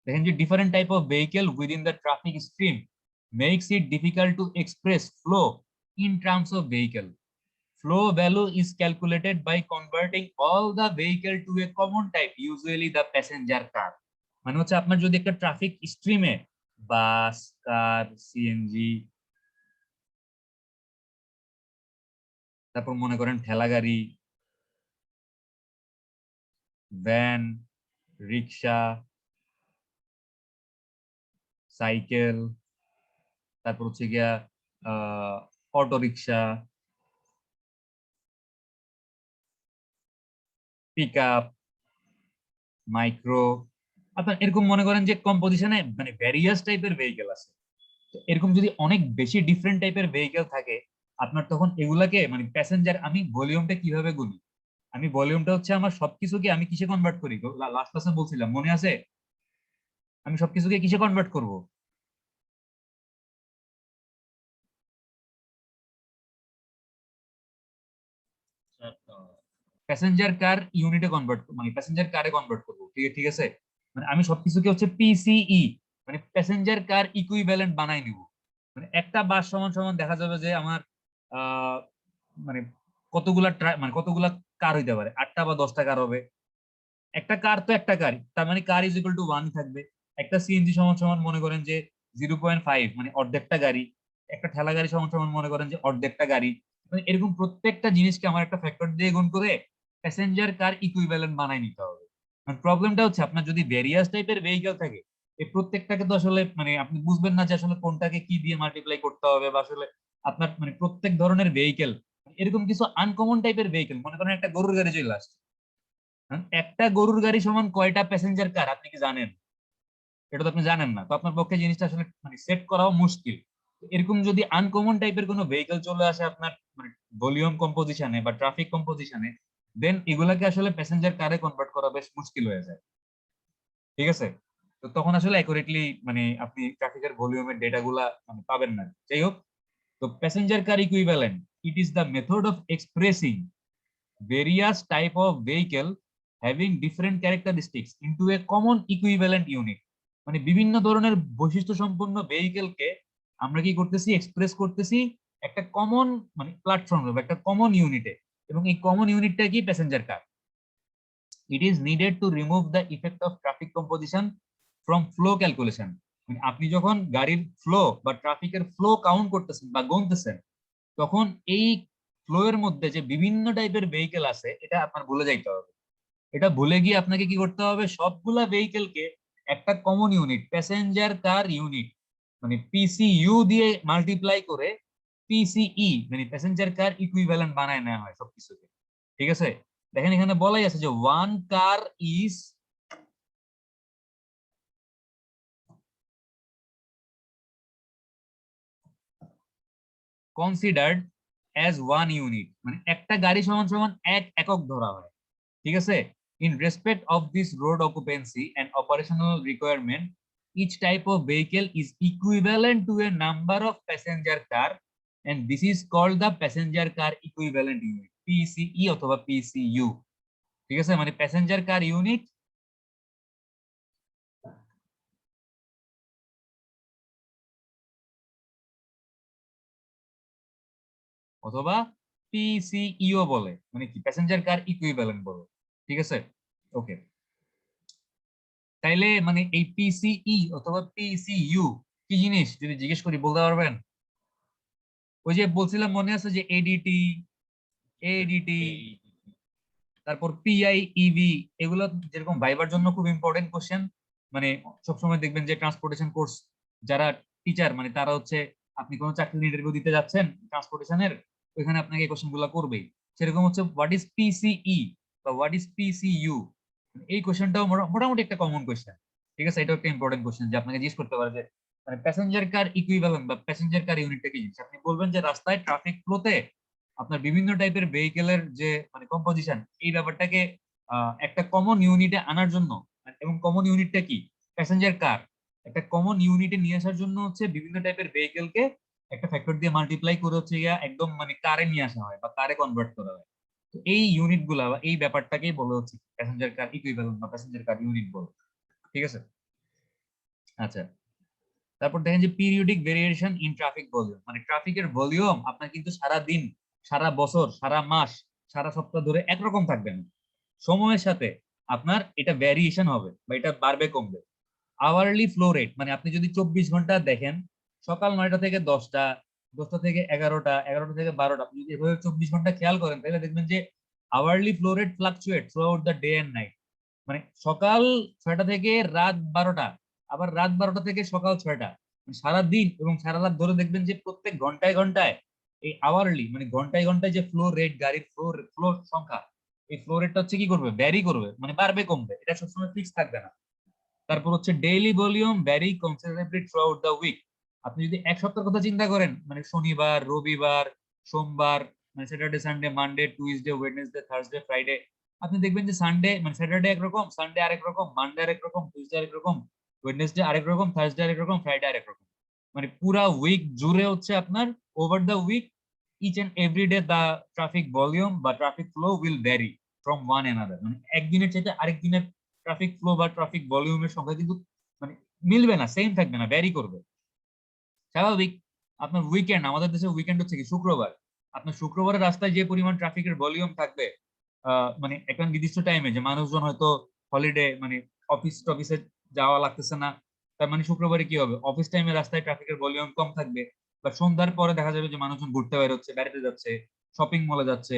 দেখেন যে different type of vehicle within the traffic stream makes it difficult to express flow in terms of vehicle. Flow value is calculated by converting all the vehicle to a common type, usually the passenger car. মানে হচ্ছে আপনার যদি একটা ট্রাফিক স্ট্রিমে বাস, কার, সিএনজি, তারপর মনে করেন ঠেলা গাড়ি, ভ্যান, রিক্সা, সাইকেল, তারপর হচ্ছে গিয়া auto rickshaw, pick up, micro, আপনার এরকম মনে করেন যে কম্পোজিশনে মানে ভ্যারিয়াস টাইপের ভেহিকেল আছে। তো এরকম যদি অনেক বেশি ডিফারেন্ট টাইপের ভেহিকেল থাকে, আপনার তখন এগুলাকে মানে প্যাসেঞ্জার, আমি ভলিউমটা কিভাবে গুনি, আমি ভলিউমটা হচ্ছে আমার সবকিছুকে আমি কিসে কনভার্ট করি, লাস্ট ক্লাসে বলছিলাম মনে আছে, আমি সবকিছুকে কিসে কনভার্ট করব, প্যাসেঞ্জার কার ইউনিটে কনভার্ট মানে প্যাসেঞ্জার কারে কনভার্ট করবো, ঠিক ঠিক আছে। মানে আমি সবকিছুকে হচ্ছে পিসিই মানে প্যাসেঞ্জার কার ইকুইভ্যালেন্ট বানাই নিব। মানে একটা বাস সমান সমান দেখা যাবে যে আমার আহ মানে কতগুলা মানে কতগুলা কার হইতে পারে, 8টা বা 10টা কার হবে। একটা কার তো একটা কারই, তার মানে কার ইজ ইকুয়াল টু 1 থাকবে। একটা সিএনজি সমান সমান মনে করেন যে 0.5 মানে অর্ধেকটা গাড়ি। একটা ঠেলা গাড়ি সমান সমান মনে করেন যে অর্ধেকটা গাড়ি। মানে এরকম প্রত্যেকটা জিনিসকে আমার একটা ফ্যাক্টর দিয়ে গুণ করে প্যাসেঞ্জার কার ইকুইভ্যালেন্ট বানাই নিতে হবে। মানে প্রবলেমটা হচ্ছে আপনার যদি ভেরিয়াস টাইপের ভেহিকেল থাকে, এই প্রত্যেকটাকে তো আসলে মানে আপনি বুঝবেন না যে আসলে কোনটাকে কি দিয়ে মাল্টিপ্লাই করতে হবে, বা আসলে আপনার মানে প্রত্যেক ধরনের ভেহিকেল এরকম কিছু আনকমন টাইপের ভেহিকেল, মনে করেন একটা গরুর গাড়ি চলে আসছে, একটা গরুর গাড়ি সমান কয়টা প্যাসেঞ্জার কার আপনি কি জানেন? এটা তো আপনি জানেন না, তো আপনার পক্ষে জিনিসটা আসলে মানে সেট করাও মুশকিল। এরকম যদি আনকমন টাইপের কোনো ভেহিকল চলে আসে আপনার মানে ভলিউম কম্পোজিশনে বা ট্রাফিক কম্পোজিশনে, দেন এগুলাকে আসলে প্যাসেঞ্জার কারে কনভার্ট করা বেশ মুশকিল হয়ে যায়। ঠিক আছে, তো তখন আসলে অ্যাকুরেটলি মানে আপনি ট্রাফিকের ভলিউমের ডেটা গুলা মানে পাবেন না। যাই হোক, তো passenger car equivalent, it is the method of expressing various type of vehicle having different characteristics into a common equivalent unit। মানে বিভিন্ন ধরনের বৈশিষ্ট্য সম্পন্ন ভেহিকেলকে আমরা কি করতেছি, এক্সপ্রেস করতেছি একটা কমন মানে প্ল্যাটফর্মে বা একটা কমন ইউনিটে, এবং এই কমন ইউনিটটা কি passenger car. It is needed to remove the effect of traffic composition from flow calculation. মানে আপনি যখন গাড়ির ফ্লো বা ট্রাফিকের ফ্লো কাউন্ট করতেছেন বা গুনতেছেন, তখন এই ফ্লো এর মধ্যে যে বিভিন্ন টাইপের ভেহিকেল আছে এটা আপনার ভুলে যাইতে হবে। এটা ভুলে গিয়ে আপনাকে কি করতে হবে, সবগুলা ভেহিকেলকে একটা কমন ইউনিট, প্যাসেঞ্জার কার ইউনিট, মানে পিসিইউ দিয়ে মাল্টিপ্লাই করে পিসিই মানে প্যাসেঞ্জার কার ইকুইভ্যালেন্ট বানায় নেওয়া হয় সবকিছুকে। ঠিক আছে, দেখেন এখানে বলাই আছে যে one car is considered as one unit, মানে একটা গাড়ি সমান সমান এক একক ধরা হয়। ঠিক আছে, in respect of this road occupancy and operational requirement, each type of vehicle is equivalent to a number of passenger car, and this is called the passenger car equivalent unit, PCE অথবা PCU। ঠিক আছে, মানে প্যাসেঞ্জার কার ইউনিট অথবা পিসিইও বলে, মানে কি প্যাসেঞ্জার কার ইকুইভ্যালেন্ট বলে। ঠিক আছে, ওকে। তাইলে মানে এই পিসিই অথবা পিসিইউ কি জিনিস যদি জিজ্ঞেস করি বলতে পারবেন? ওই যে বলছিলাম মনে আছে যে এডিটি, এডিটি, তারপর পিআইইভি, এগুলো যেরকম ভাইবার জন্য খুব ইম্পর্টেন্ট কোশ্চেন। মানে সবসময় দেখবেন যে ট্রান্সপোর্টেশন কোর্স যারা টিচার মানে তারা হচ্ছে আপনি কোনো চাকরির ইন্টারভিউ দিতে যাচ্ছেন ট্রান্সপোর্টেশনের, ওইখানে আপনাকে এই কোশ্চেন গুলো করবেই। সেরকম হচ্ছে হোয়াট ইজ পিসিই বা হোয়াট ইজ পিসিইউ, এই কোশ্চেনটাও মোটামুটি একটা কমন কোশ্চেন। ঠিক আছে, এটাও একটা ইম্পর্টেন্ট কোশ্চেন যে আপনাকে জিজ্ঞেস করতে পারে যে মানে প্যাসেঞ্জার কার ইকুইভ্যালেন্ট বা প্যাসেঞ্জার কার ইউনিটটা কি জিনিস। আপনি বলবেন যে রাস্তায় ট্রাফিক ফ্লোতে আপনার বিভিন্ন টাইপের ভেহিকেলের যে মানে কম্পোজিশন, এই ব্যাপারটাকে একটা কমন ইউনিটে আনার জন্য, এবং কমন ইউনিটটা কি প্যাসেঞ্জার কার, একটা কমন ইউনিটে নিয়ে আসার জন্য হচ্ছে বিভিন্ন টাইপের ভেহিকেলকে একটা ফ্যাক্টর দিয়ে মাল্টিপ্লাই করে হচ্ছে গিয়া একদম মানে কারে নিয়ে আসা হয় বা কারে কনভার্ট করা হয়। তো এই ইউনিট গুলা বা এই ব্যাপারটাকেই বলা হচ্ছে প্যাসেঞ্জার কার ইকুইভ্যালেন্ট বা প্যাসেঞ্জার কার ইউনিট বলে। ঠিক আছে, আচ্ছা। তারপর দেখেন যে periodic variation in traffic volume, মানে ট্রাফিকের ভলিউম আপনার কিন্তু সারা দিন, সারা বছর, সারা মাস, সারা সপ্তাহ ধরে একরকম থাকবে না। সময়ের সাথে আপনার এটা ভ্যারিয়েশন হবে বা এটা বাড়বে কমবে। আওয়ারলি ফ্লো রেট, মানে আপনি যদি 24 ঘন্টা দেখেন, সকাল 9টা থেকে 10টা, 10টা থেকে 11টা, 11টা থেকে 12টা, আপনি যদি এভাবে 24 ঘন্টা খেয়াল করেন তাহলে দেখবেন যে hourly flow rate fluctuate throughout the day and night. মানে সকাল 6টা থেকে রাত 12টা, আবার রাত 12টা থেকে সকাল 6টা, সারা দিন এবং সারা রাত ধরে দেখবেন যে প্রত্যেক ঘন্টায় ঘন্টায় এই আওয়ারলি মানে ঘন্টায় ঘন্টায় যে ফ্লো রেট, গাড়ির ফ্লো সংখ্যা, এই ফ্লো রেটটা হচ্ছে কি করবে, ভ্যারি করবে, মানে বাড়বে কমবে, এটা সবসময় ফিক্স থাকবে না। তারপর হচ্ছে daily volume vary considerably throughout the week. আপনি যদি এক সপ্তাহের কথা চিন্তা করেন, মানে শনিবার, রবিবার, সোমবার, মানে Saturday, Sunday, Monday, Tuesday, Wednesday, Thursday, Friday, আপনি দেখবেন যে সানডে মানে স্যাটারডে একরকম, সানডে আরেক রকম, মানডে আরেক রকম, টুইসডে আরেক রকম, ওয়েডনেসডে আরেক রকম, থার্সডে আরেক রকম, ফ্রাইডে আরেক রকম। মানে পুরা উইক জুড়ে হচ্ছে আপনার over the week each and every day the traffic volume বা traffic flow will vary from one another. মানে একদিনের চাইতে আরেক দিনের ট্রাফিক ফ্লো বা ট্রাফিক ভলিউমের সংখ্যা কিন্তু মানে মিলবে না, সেম থাকবে না, ভ্যারি করবে। স্বাভাবিক। আপনার উইকেন্ড, আমাদের দেশে উইকেন্ড হচ্ছে কি শুক্রবার, আপনার শুক্রবারের রাস্তায় যে পরিমাণ ট্রাফিকের ভলিউম থাকবে মানে একটা নির্দিষ্ট টাইমে যে মানুষজন হয়তো হলিডে মানে অফিস টফিসে যাওয়া লাগতেছে না, তার মানে শুক্রবারে কি হবে, অফিস টাইমে রাস্তায় ট্রাফিকের ভলিউম কম থাকবে। বা সন্ধ্যার পরে দেখা যাবে যে মানুষজন ঘুরতে বের হচ্ছে, বেড়াতে যাচ্ছে, শপিং মলে যাচ্ছে,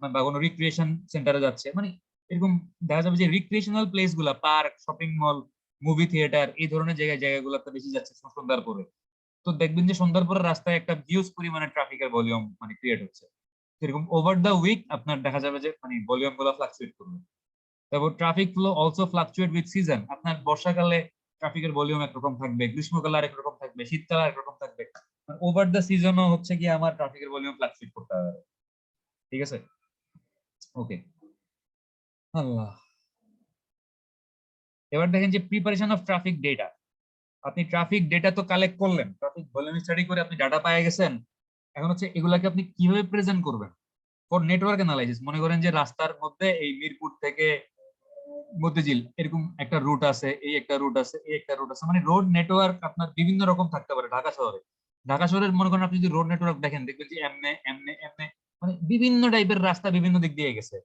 বা কোনো রিক্রিয়েশন সেন্টারে যাচ্ছে, মানে এরকম দেখা যাবে যে রিক্রিয়েশনাল প্লেস গুলা, park, shopping mall, movie theatre, এই ধরনের জায়গাগুলোতে বেশি যাচ্ছে সন্ধ্যার পরে। তো দেখবেন যে সন্ধ্যার পরে রাস্তায় একটা হিউজ পরিমাণে ট্রাফিকের ভলিউম মানে ক্রিয়েট হচ্ছে। এরকম ওভার দ্য উইক আপনার দেখা যাবে যে মানে ভলিউম গুলো ফ্লাকচুয়েট করবে। তারপর traffic flow also fluctuate with season, আপনার বর্ষাকালে ট্রাফিকের ভলিউম একরকম থাকবে, গ্রীষ্মকালে আরেক রকম থাকবে, শীতকালে আরেক রকম থাকবে। ওভার দ্য সিজনও হচ্ছে কি আমার ট্রাফিকের ভলিউম ফ্লাকচুয়েট করতে হবে। ঠিক আছে, ওকে। আল্লাহ, এবার দেখেন যে প্রিপারেশন অফ ট্রাফিক ডেটা। আপনি ট্রাফিক ডেটা তো কালেক্ট করলেন, ট্রাফিক ভলিউম স্টাডি করে আপনি ডাটা পেয়ে গেছেন। এখন হচ্ছে এগুলাকে আপনি কিভাবে প্রেজেন্ট করবেন ফর নেটওয়ার্ক অ্যানালাইসিস। মনে করেন যে রাস্তার মধ্যে এই মিরপুর থেকে মতিঝিল এরকম একটা রুট আছে, এই একটা রুট আছে, এই একটা রুট আছে, মানে রোড নেটওয়ার্ক আপনার বিভিন্ন রকম থাকতে পারে ঢাকা শহরে। ঢাকা শহরের মনে করেন আপনি যদি রোড নেটওয়ার্ক দেখেন দেখবেন যে এমনে এমনে এমনে মানে বিভিন্ন টাইপের রাস্তা বিভিন্ন দিক দিয়ে গেছে।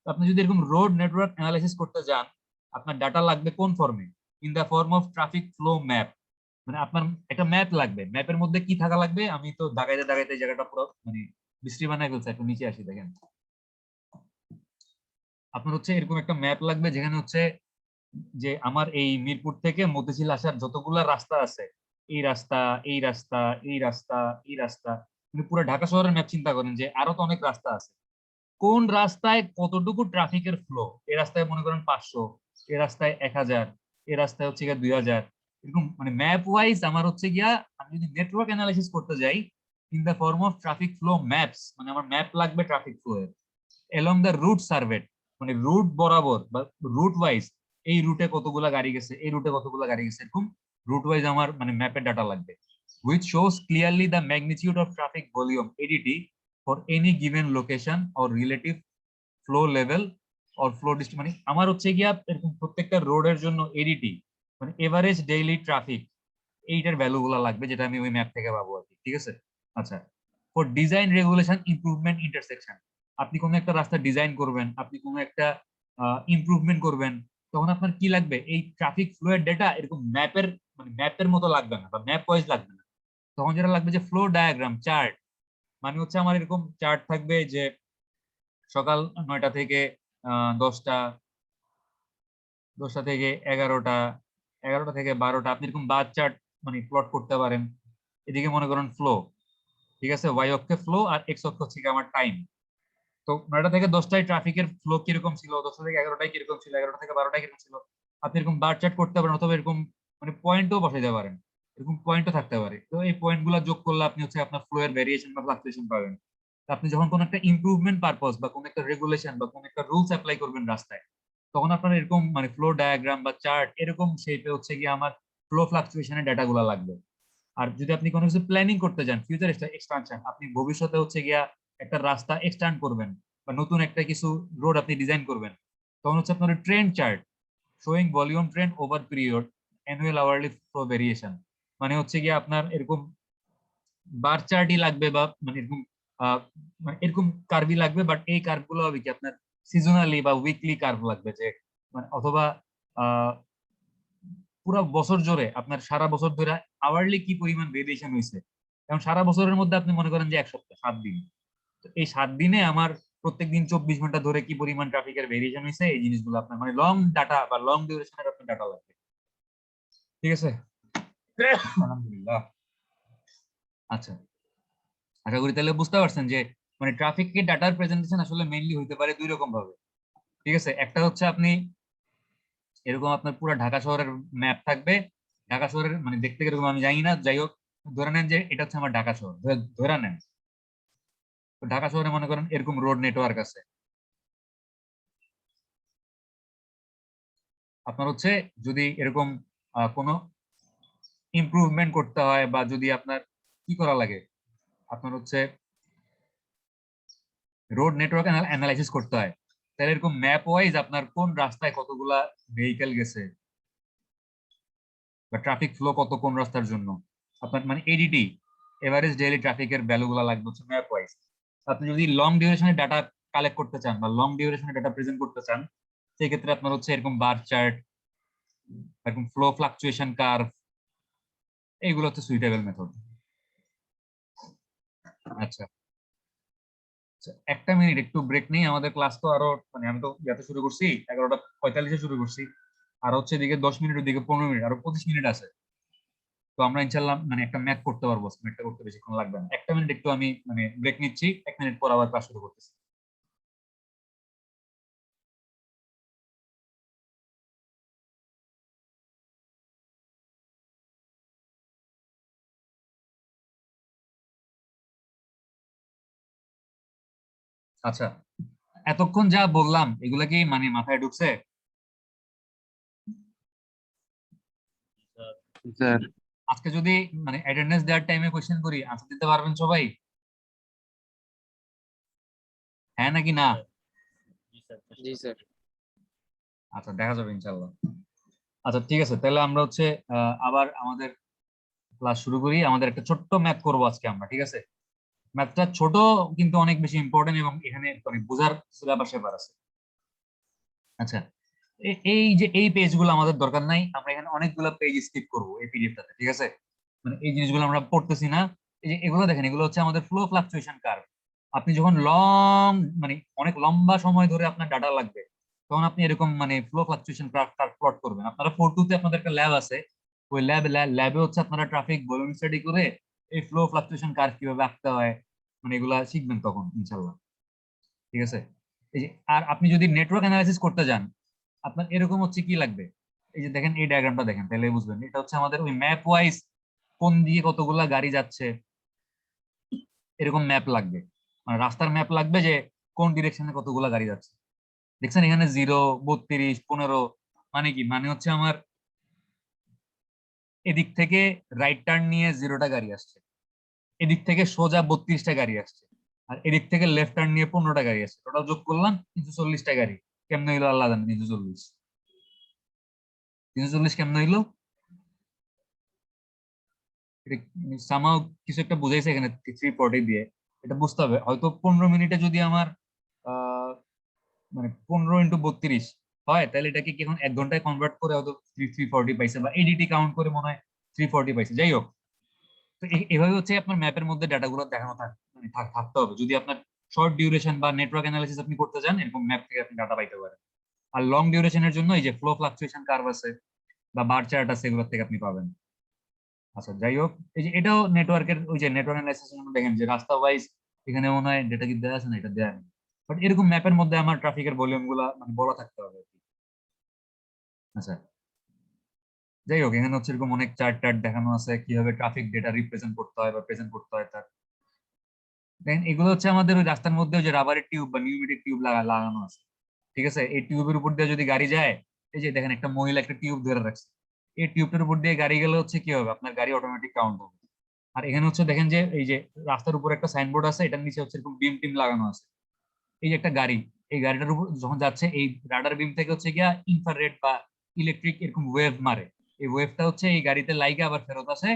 তো আপনি যদি এরকম রোড নেটওয়ার্ক অ্যানালাইসিস করতে যান, আপনার ডাটা লাগবে কোন ফর্মে, in the form of traffic flow map. মানে আপনার একটা ম্যাপ লাগবে, ম্যাপের মধ্যে কি থাকা লাগবে আমি তো দাগাইতে দাগাইতে জায়গাটা পুরো মানে বৃষ্টি বানায় ফেলছে, একটু নিচে আসি দেখেন। আপনার হচ্ছে এরকম একটা ম্যাপ লাগবে যেখানে হচ্ছে যে আমার এই মিরপুর থেকে মতিঝিল আসার যতগুলা রাস্তা আছে, এই রাস্তা, এই রাস্তা, এই রাস্তা, এই রাস্তা, কিন্তু পুরো ঢাকা শহরের ম্যাপ চিন্তা করেন যে আরো তো অনেক রাস্তা আছে, কোন রাস্তায় কতটুকু ট্রাফিকের ফ্লো, এই রাস্তায় মনে করেন 500, এই রাস্তায় 1000, এই রাস্তায় হচ্ছে গিয়া 2000, এরকম মানে ম্যাপ ওয়াইজ আমার হচ্ছে গিয়া আমি যদি নেটওয়ার্ক অ্যানালাইসিস করতে যাই in the form of traffic flow maps, মানে আমার ম্যাপ লাগবে ট্রাফিক ফ্লো এর এলং দ্য রুট সার্ভে, মানে রুট বরাবর বা রুট ওয়াইজ এই রুটে কতগুলা গাড়ি গেছে, এই রুটে কতগুলা গাড়ি গেছে, এরকম রুট ওয়াইজ আমার মানে ম্যাপের ডাটা লাগবে, which shows clearly the magnitude of traffic volume ADT for any given location or relative flow level or flow distance, মানে আমার হচ্ছে গিয়া এরকম প্রত্যেকটা রোডের জন্য এডিটি মানে এভারেজ ডেইলি ট্রাফিক এইটার ভ্যালু গুলা লাগবে, যেটা আমি ওই ম্যাপ থেকে পাবো আর কি, ঠিক আছে। আচ্ছা, for design regulation improvement intersection, আপনি কোনো একটা রাস্তা ডিজাইন করবেন, আপনি কোনো একটা ইমপ্রুভমেন্ট করবেন, তখন আপনার কি লাগবে, এই ট্রাফিক ফ্লো এর ডেটা এরকম ম্যাপের মানে ম্যাপের মতো লাগবে না বা ম্যাপ ওয়াইজ লাগবে না, তখন যেটা লাগবে যে ফ্লো ডায়াগ্রাম চার্ট, মানে হচ্ছে আমার এরকম চার্ট থাকবে যে সকাল 9টা থেকে 10টা, 10টা থেকে 11টা, 11টা থেকে 12টা, আপনি এরকম বার চার্ট মানে প্লট করতে পারেন। এদিকে মনে করেন ফ্লো, ঠিক আছে, ওয়াই অক্ষে ফ্লো আর এক্স অক্ষ হচ্ছে আমার টাইম। তো 9টা থেকে 10টায় ট্রাফিকের ফ্লো কিরকম ছিল, 10টা থেকে 11টায় কিরকম ছিল, 11টা থেকে 12টায় কিরকম ছিল, আপনি এরকম বার চার্ট করতে পারেন, অথবা এরকম মানে পয়েন্টও বসাইতে পারেন, এরকম পয়েন্টও থাকতে পারে। তো এই পয়েন্ট গুলা যোগ করলে আপনি হচ্ছে আপনার ফ্লো এর ভেরিয়েশন বা ফ্লাকচুয়েশন পাবেন। আপনি যখন কোন একটা ইমপ্রুভমেন্ট পারপজ বা কোন একটা রেগুলেশন বা কোন একটা রুলস অ্যাপ্লাই করবেন রাস্তায়, তখন আপনার এরকম মানে ফ্লো ডায়াগ্রাম বা চার্ট এরকম শেপে হচ্ছে গিয়ে আমার ফ্লো ফ্লাকচুয়েশনের ডাটা গুলা লাগবে। আর যদি আপনি কোনো কিছু প্ল্যানিং করতে যান, ফিউচার এক্সপানশন, আপনি ভবিষ্যতে হচ্ছে গিয়া একটা রাস্তা এক্সট্যান্ড করবেন বা নতুন একটা কিছু রোড আপনি ডিজাইন করবেন, তখন হচ্ছে আপনার trend chart showing volume trend over period annual hourly flow variation, মানে হচ্ছে গিয়ে আপনার এরকম বার চার্টই লাগবে বা মানে এরকম মানে এরকম কার্ভই লাগবে, বাট এই কার্ভ গুলো হবে কি আপনার সিজনালি বা উইকলি কার্ভ লাগবে, যে মানে অথবা পুরো বছর জুড়ে আপনার সারা বছর ধরে আওয়ারলি কি পরিমাণ ভেরিয়েশন হয়েছে, কারণ সারা বছরের মধ্যে আপনি মনে করেন যে এক সপ্তাহ 7 দিন, তো এই 7 দিনে আমার প্রত্যেকদিন 24 ঘন্টা ধরে কি পরিমাণ ট্রাফিকের ভেরিয়েশন হয়েছে, এই জিনিসগুলো আপনার মানে লং ডাটা বা লং ডিউরেশনের আপনার ডাটা লাগবে, ঠিক আছে। আলহামদুলিল্লাহ। আচ্ছা, আশা করি তাহলে বুঝতে পারছেন যে মানে ট্রাফিকের ডাটার প্রেজেন্টেশন আসলে মেইনলি হইতে পারে 2 রকম ভাবে, ঠিক আছে। একটা হচ্ছে আপনি এরকম আপনার পুরো ঢাকা শহরের ম্যাপ থাকবে, ঢাকা শহরের মানে দেখতে কিরকম আমি জানি না, যাই হোক ধরে নেন যে এটা হচ্ছে আমার ঢাকা শহর, ধরে নেন। তো ঢাকা শহরে মনে করেন এরকম রোড নেটওয়ার্ক আছে, আপনার হচ্ছে যদি এরকম কোনো ইমপ্রুভমেন্ট করতে হয় বা যদি আপনার কি করা লাগে, আপনার হচ্ছে রোড নেটওয়ার্ক অ্যানালাইসিস করতে হয়, তাহলে এরকম ম্যাপ ওয়াইজ আপনার কোন রাস্তায় কতগুলা ভেহিকেল গেছে বা ট্রাফিক ফ্লো কত কোন রাস্তার জন্য, আপনার মানে এডিটি এভারেজ ডেইলি ট্রাফিকের ভ্যালুগুলো লাগবে হচ্ছে ম্যাপ ওয়াইজ। আপনি যদি লং ডিউরেশনের ডাটা কালেক্ট করতে চান বা লং ডিউরেশনের ডাটা প্রেজেন্ট করতে চান, সেই ক্ষেত্রে আপনার হচ্ছে এরকম বার চার্ট, এরকম ফ্লো ফ্লাকচুয়েশন কার্ভ, এইগুলো হচ্ছে সুইটেবল মেথড। আচ্ছা, একটা মিনিট একটু ব্রেক নেই, আমাদের ক্লাস তো আরো মানে আমি তো ইয়াতে শুরু করছি 11টা 45-এ শুরু করছি, আর হচ্ছে এদিকে 10 মিনিট, ওদিকে 15 মিনিট, আরো 25 মিনিট আছে। তো আমরা ইনশাল্লাহ মানে একটা ম্যাথ করতে পারবো, ম্যাথটা করতে বেশিক্ষণ লাগবে না। একটা মিনিট একটু আমি মানে ব্রেক নিচ্ছি, 1 মিনিট পর আবার ক্লাস শুরু করতেছি। আচ্ছা, এতক্ষণ যা বললাম এগুলা কি মানে মাথায় ঢুকছে? স্যার। আজকে যদি মানে অ্যাটেন্ডেন্স দেওয়ার টাইমে কোশ্চেন করি, আনসার দিতে পারবেন সবাই? হ্যাঁ নাকি না? জি স্যার। আচ্ছা, দেখা যাবে ইনশাল্লাহ। আচ্ছা ঠিক আছে, তাহলে আমরা হচ্ছে আবার আমাদের ক্লাস শুরু করি। আমাদের একটা ছোট্ট ম্যাথ করবো আজকে আমরা, ঠিক আছে। ম্যাথটা ছোট কিন্তু অনেক বেশি ইম্পর্টেন্ট এবং এখানে মানে বোঝার কিছু ব্যাপার স্যাপার আছে। আচ্ছা, এই যে এই পেজগুলো আমাদের দরকার নাই, আমরা এখানে অনেকগুলো পেজ স্কিপ করবো এই পিডিএফটাতে, ঠিক আছে। মানে এই জিনিসগুলো আমরা পড়তেছি না। এই যে এগুলো দেখেন, এগুলো হচ্ছে আমাদের ফ্লো ফ্লাকচুয়েশন কার্ভ। আপনি যখন লং মানে অনেক লম্বা সময় ধরে আপনার ডাটা লাগবে, তখন আপনি এরকম মানে ফ্লো ফ্লাকচুয়েশন প্লট করবেন। আপনারা 4.2 তে আপনাদের একটা ল্যাব আছে, ওই ল্যাবে হচ্ছে আপনারা ট্রাফিক ভলিউম স্টাডি করে এই ফ্লো ফ্লাকচুয়েশন কার্ভ কিভাবে আঁকতে হয় মানে এগুলা শিখবেন তখন ইনশাল্লাহ। ঠিক আছে? এই যে আর আপনি যদি নেটওয়ার্ক অ্যানালাইসিস করতে যান, আপনার এরকম হচ্ছে কি লাগবে, এই যে দেখেন এই ডায়াগ্রামটা দেখেন তাহলে বুঝবেন। এটা হচ্ছে আমাদের ওই ম্যাপ ওয়াইজ কোন দিয়ে কতগুলা গাড়ি যাচ্ছে এরকম ম্যাপ লাগবে, মানে রাস্তার ম্যাপ লাগবে যে কোন ডিরেকশনে কতগুলা গাড়ি যাচ্ছে। দেখছেন এখানে 0, 32, 15, মানে কি, মানে হচ্ছে আমার এদিক থেকে রাইট টার্ন নিয়ে 0টা গাড়ি আসছে, এদিক থেকে সোজা 32টা গাড়ি আসছে, আর এদিক থেকে লেফট টার্ন নিয়ে 15টা গাড়ি আসছে। টোটাল যোগ করলাম 340টা গাড়ি। কেমনে হইলো আল্লাহ জানে 340। 340 কেমনে হইলো? এটা সামাও কিছু একটা বুঝাইছে এখানে 340 দিয়ে। এটা বুঝতে হবে হয়তো 15 মিনিটে যদি আমার আহ মানে 15 × 32 হয়, তাহলে এটাকে কি এখন 1 ঘন্টায় কনভার্ট করে হয়তো 340 পাইছে, বা এডিটি কাউন্ট করে মনে হয় 340 পাইছে। যাই হোক, তো এভাবে হচ্ছে আপনার ম্যাপের মধ্যে ডাটাগুলো দেখানো মানে থাকতে হবে যদি আপনার শর্ট ডিউরেশন বা নেটওয়ার্ক অ্যানালিসিস আপনি করতে চান, এরকম ম্যাপ থেকে আপনি ডাটা পাইতে পারেন। আর লং ডিউরেশনের জন্য এই যে ফ্লো ফ্লাকচুয়েশন কার্ভ আছে বা বার চার্ট আছে, এগুলো থেকে আপনি পাবেন। আচ্ছা যাই হোক, এই যে এটাও নেটওয়ার্কের ওই যে নেটওয়ার্ক অ্যানালাইসিস দেখেন যে রাস্তা ওয়াইজ এখানে মনে হয় ডেটা কি দেওয়া আছে না, এটা দেওয়া নেই। বাট এরকম ম্যাপের মধ্যে আমার ট্রাফিকের ভলিউম গুলা মানে বলা থাকতে হবে আর কি। আচ্ছা যাই হোক, এখানে হচ্ছে এরকম অনেক চার্ট টার্ট দেখানো আছে কিভাবে ট্রাফিক ডেটা রিপ্রেজেন্ট করতে হয় বা প্রেজেন্ট করতে হয় তার। দেখেন এগুলো হচ্ছে আমাদের ওই রাস্তার মধ্যে যে রাবারের টিউব বা নিউমেটিক টিউব লাগানো আছে। ঠিক আছে? এই টিউবের উপর দিয়ে যদি গাড়ি যায়, এই যে দেখেন একটা মহিলা একটা টিউব ধরে রাখছে, এই টিউবটার উপর দিয়ে গাড়ি গেলে হচ্ছে কি হবে, আপনার গাড়ি অটোমেটিক কাউন্ট হবে। আর এখানে হচ্ছে দেখেন যে এই যে রাস্তার উপর একটা সাইনবোর্ড আছে, এটার নিচে হচ্ছে এরকম বিম টিম লাগানো আছে। এই যে একটা গাড়ি, এই গাড়িটার উপর যখন যাচ্ছে এই রাডার বিম থেকে হচ্ছে গিয়া ইনফ্রারেড বা ইলেকট্রিক এরকম ওয়েভ মারে। এই ওয়েভটা হচ্ছে এই গাড়িতে লাইগে আবার ফেরত আসে।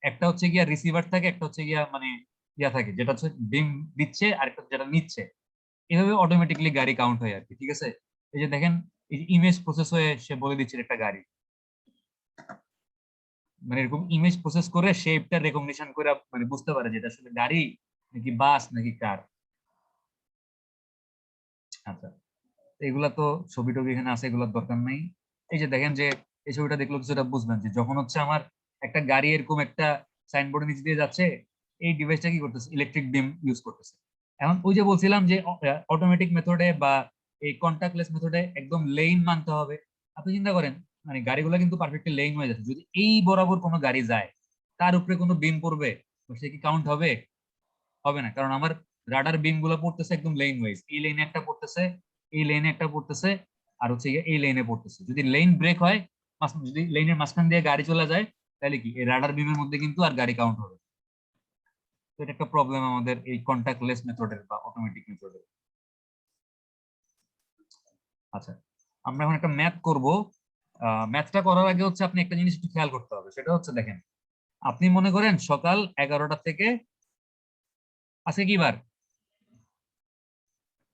একটা হচ্ছে গিয়া রিসিভার থাকে, একটা হচ্ছে গিয়া মানে ইয়া থাকে যেটা হচ্ছে বিম দিচ্ছে, আর একটা যেটা নিচ্ছে। এভাবে অটোমেটিকলি গাড়ি কাউন্ট হয় আর কি। ঠিক আছে? এই যে দেখেন এই যে ইমেজ প্রসেস হয়ে সে বলে দিচ্ছে একটা গাড়ি, মানে এরকম ইমেজ প্রসেস করে শেপটা রেকগনিশন করে মানে বুঝতে পারে যে এটা আসলে গাড়ি নাকি বাস নাকি কার। আচ্ছা, এগুলা তো ছবি টবি এখানে আছে, এগুলোর দরকার নাই। এই যে দেখেন যে এই ছবিটা দেখলো কিছুটা বুঝবেন যে যখন হচ্ছে আমার একটা গাড়ি এরকম একটা সাইনবোর্ডের নিচে দিয়ে যাচ্ছে, এই ডিভাইসটা কি করতেছে, ইলেকট্রিক বিম ইউজ করতেছে। এখন ওই যে বলছিলাম যে অটোমেটিক মেথডে বা এই কন্টাক্টলেস মেথডে একদম লেইন মানতে হবে। আপনি চিন্তা করেন মানে গাড়িগুলো কিন্তু পারফেক্টলি লেইন হয়ে যাচ্ছে, যদি এই বরাবর কোনো গাড়ি যায় তার উপরে কোনো বিম পড়বে, তো সে কি কাউন্ট হবে? হবে না, কারণ আমার রাডার বিম গুলো পড়তেছে একদম লেন ওয়াইজ, এই লেনে একটা পড়তেছে, এই লেনে একটা পড়তেছে, আর হচ্ছে এই লেনে পড়তেছে। যদি লেন ব্রেক হয়, যদি লেনের মাঝখান দিয়ে গাড়ি চলে যায়, তাহলে কি এই রাডার বিমের মধ্যে কিন্তু আর গাড়ি কাউন্ট হবে। তো এটা একটা প্রবলেম আমাদের এই কন্টাক্টলেস মেথডের বা অটোমেটিক মেথডের। আচ্ছা, আমরা এখন একটা ম্যাথ করব। ম্যাথটা করার আগে হচ্ছে আপনি একটা জিনিস একটু খেয়াল করতে হবে, সেটা হচ্ছে দেখেন আপনি মনে করেন সকাল 11টা থেকে, আজকে কি বার?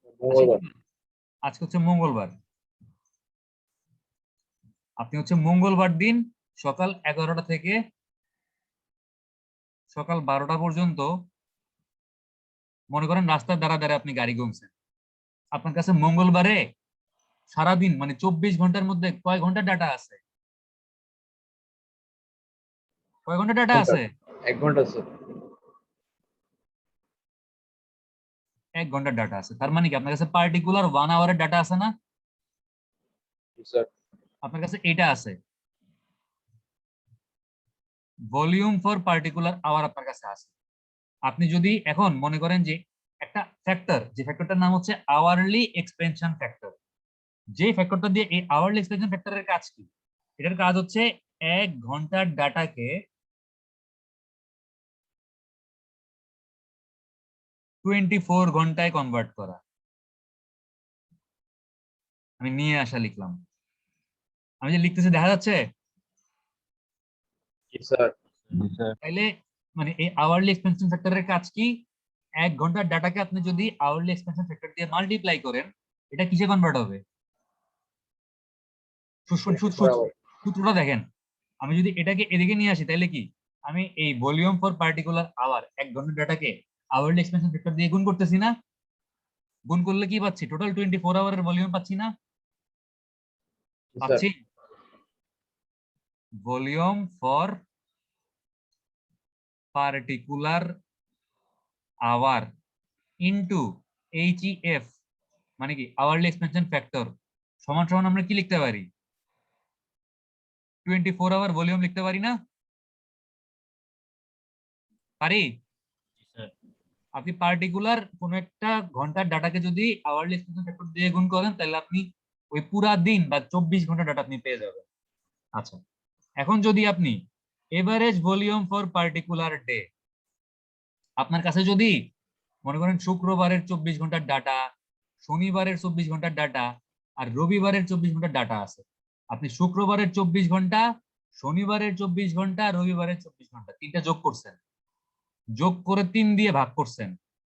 আজকে কি মঙ্গলবার। বার? আজকে হচ্ছে মঙ্গলবার। আপনি হচ্ছে মঙ্গলবার দিন সকাল 11টা থেকে সকাল 12টা পর্যন্ত মনে করেন রাস্তার দ্বারা দ্বারা আপনি গাড়ি গুনছেন। আপনার কাছে মঙ্গলবারে সারাদিন মানে 24 ঘন্টার মধ্যে কয় ঘন্টা ডাটা আছে? কয় ঘন্টা ডাটা ঘন্টা, আছে? 1 ঘন্টা স্যার। 1 ঘন্টা ডাটা আছে। তার মানে কি আপনার কাছে পার্টিকুলার 1 আওয়ারের ডাটা আছে না? স্যার আপনার কাছে এটা আছে, ভলিউম ফর পার্টিকুলার আওয়ার আপনার কাছে আছে। আপনি যদি এখন মনে করেন যে একটা ফ্যাক্টর, যে ফ্যাক্টরটার নাম হচ্ছে আওয়ারলি এক্সপেনশন ফ্যাক্টর, যে ফ্যাক্টরটা দিয়ে এই আওয়ারলি এক্সপেনশন ফ্যাক্টরের কাজ কি? এটার কাজ হচ্ছে 1 ঘন্টার ডাটাকে 24 ঘন্টায় কনভার্ট করা। আমি নিয়ে আসা লিখলাম, আমি যে লিখতেছি দেখা যাচ্ছে? জি স্যার। তাইলে মানে এই আওয়ারলি এক্সপেনশন ফ্যাক্টরের কাজ কি? 1 ঘন্টার ডাটাকে আপনি যদি আওয়ারলি এক্সপেনশন ফ্যাক্টর দিয়ে মাল্টিপ্লাই করেন, এটা কিসে কনভার্ট হবে? বরাবর। সূত্রটা দেখেন। আমি যদি এটাকে এদিকে নিয়ে আসি তাহলে কি, আমি এই ভলিউম ফর পার্টিকুলার আওয়ার 1 ঘন্টার ডাটাকে আওয়ারলি এক্সপেনশন ফ্যাক্টর দিয়ে গুণ করতেছি না, গুণ করলে কি পাচ্ছি? টোটাল 24 আওয়ারের ভলিউম পাচ্ছি না? Yes, sir. পাচ্ছি volume for particular hour into HEF মানে কি আওয়ারলি এক্সপেনশন ফ্যাক্টর সমান সমান আমরা কি লিখতে পারি? 24 আওয়ার ভলিউম লিখতে পারি না? পারি? আপনি পার্টিকুলার কোন একটা ঘন্টার ডাটাকে যদি আওয়ারলি এক্সপেনশন ফ্যাক্টর দিয়ে গুণ করেন তাহলে আপনি ওই পুরা দিন বা 24 ঘন্টা ডাটা আপনি পেয়ে যাবেন। আচ্ছা, এখন যদি আপনি average volume for particular day, আপনার কাছে যদি মনে করেন শুক্রবারের 24 ঘন্টার ডাটা, শনিবারের 24 ঘন্টার ডাটা আর রবিবারের 24 ঘন্টার ডাটা আছে, আপনি শুক্রবারের 24 ঘন্টা, শনিবারের 24 ঘন্টা, রবিবারের 24 ঘন্টা তিনটা যোগ করছেন, যোগ করে 3 দিয়ে ভাগ করছেন,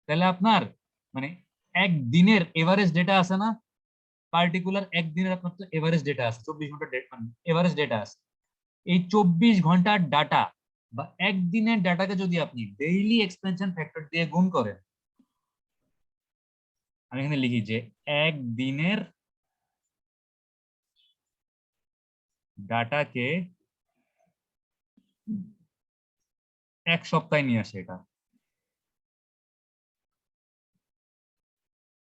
তাহলে আপনার মানে একদিনের এভারেজ ডেটা আছে না? পার্টিকুলার একদিনের আপনার তো এভারেজ ডেটা আছে, 24 ঘন্টার মানে এভারেজ ডেটা আছে। এই 24 ঘন্টার ডাটা বা একদিনের ডাটাকে যদি আপনি ডেইলি এক্সপেনশন ফ্যাক্টর দিয়ে গুণ করেন, আমি এখানে লিখি যে একদিনের ডাটাকে এক সপ্তাহে নিয়ে আসে, এটা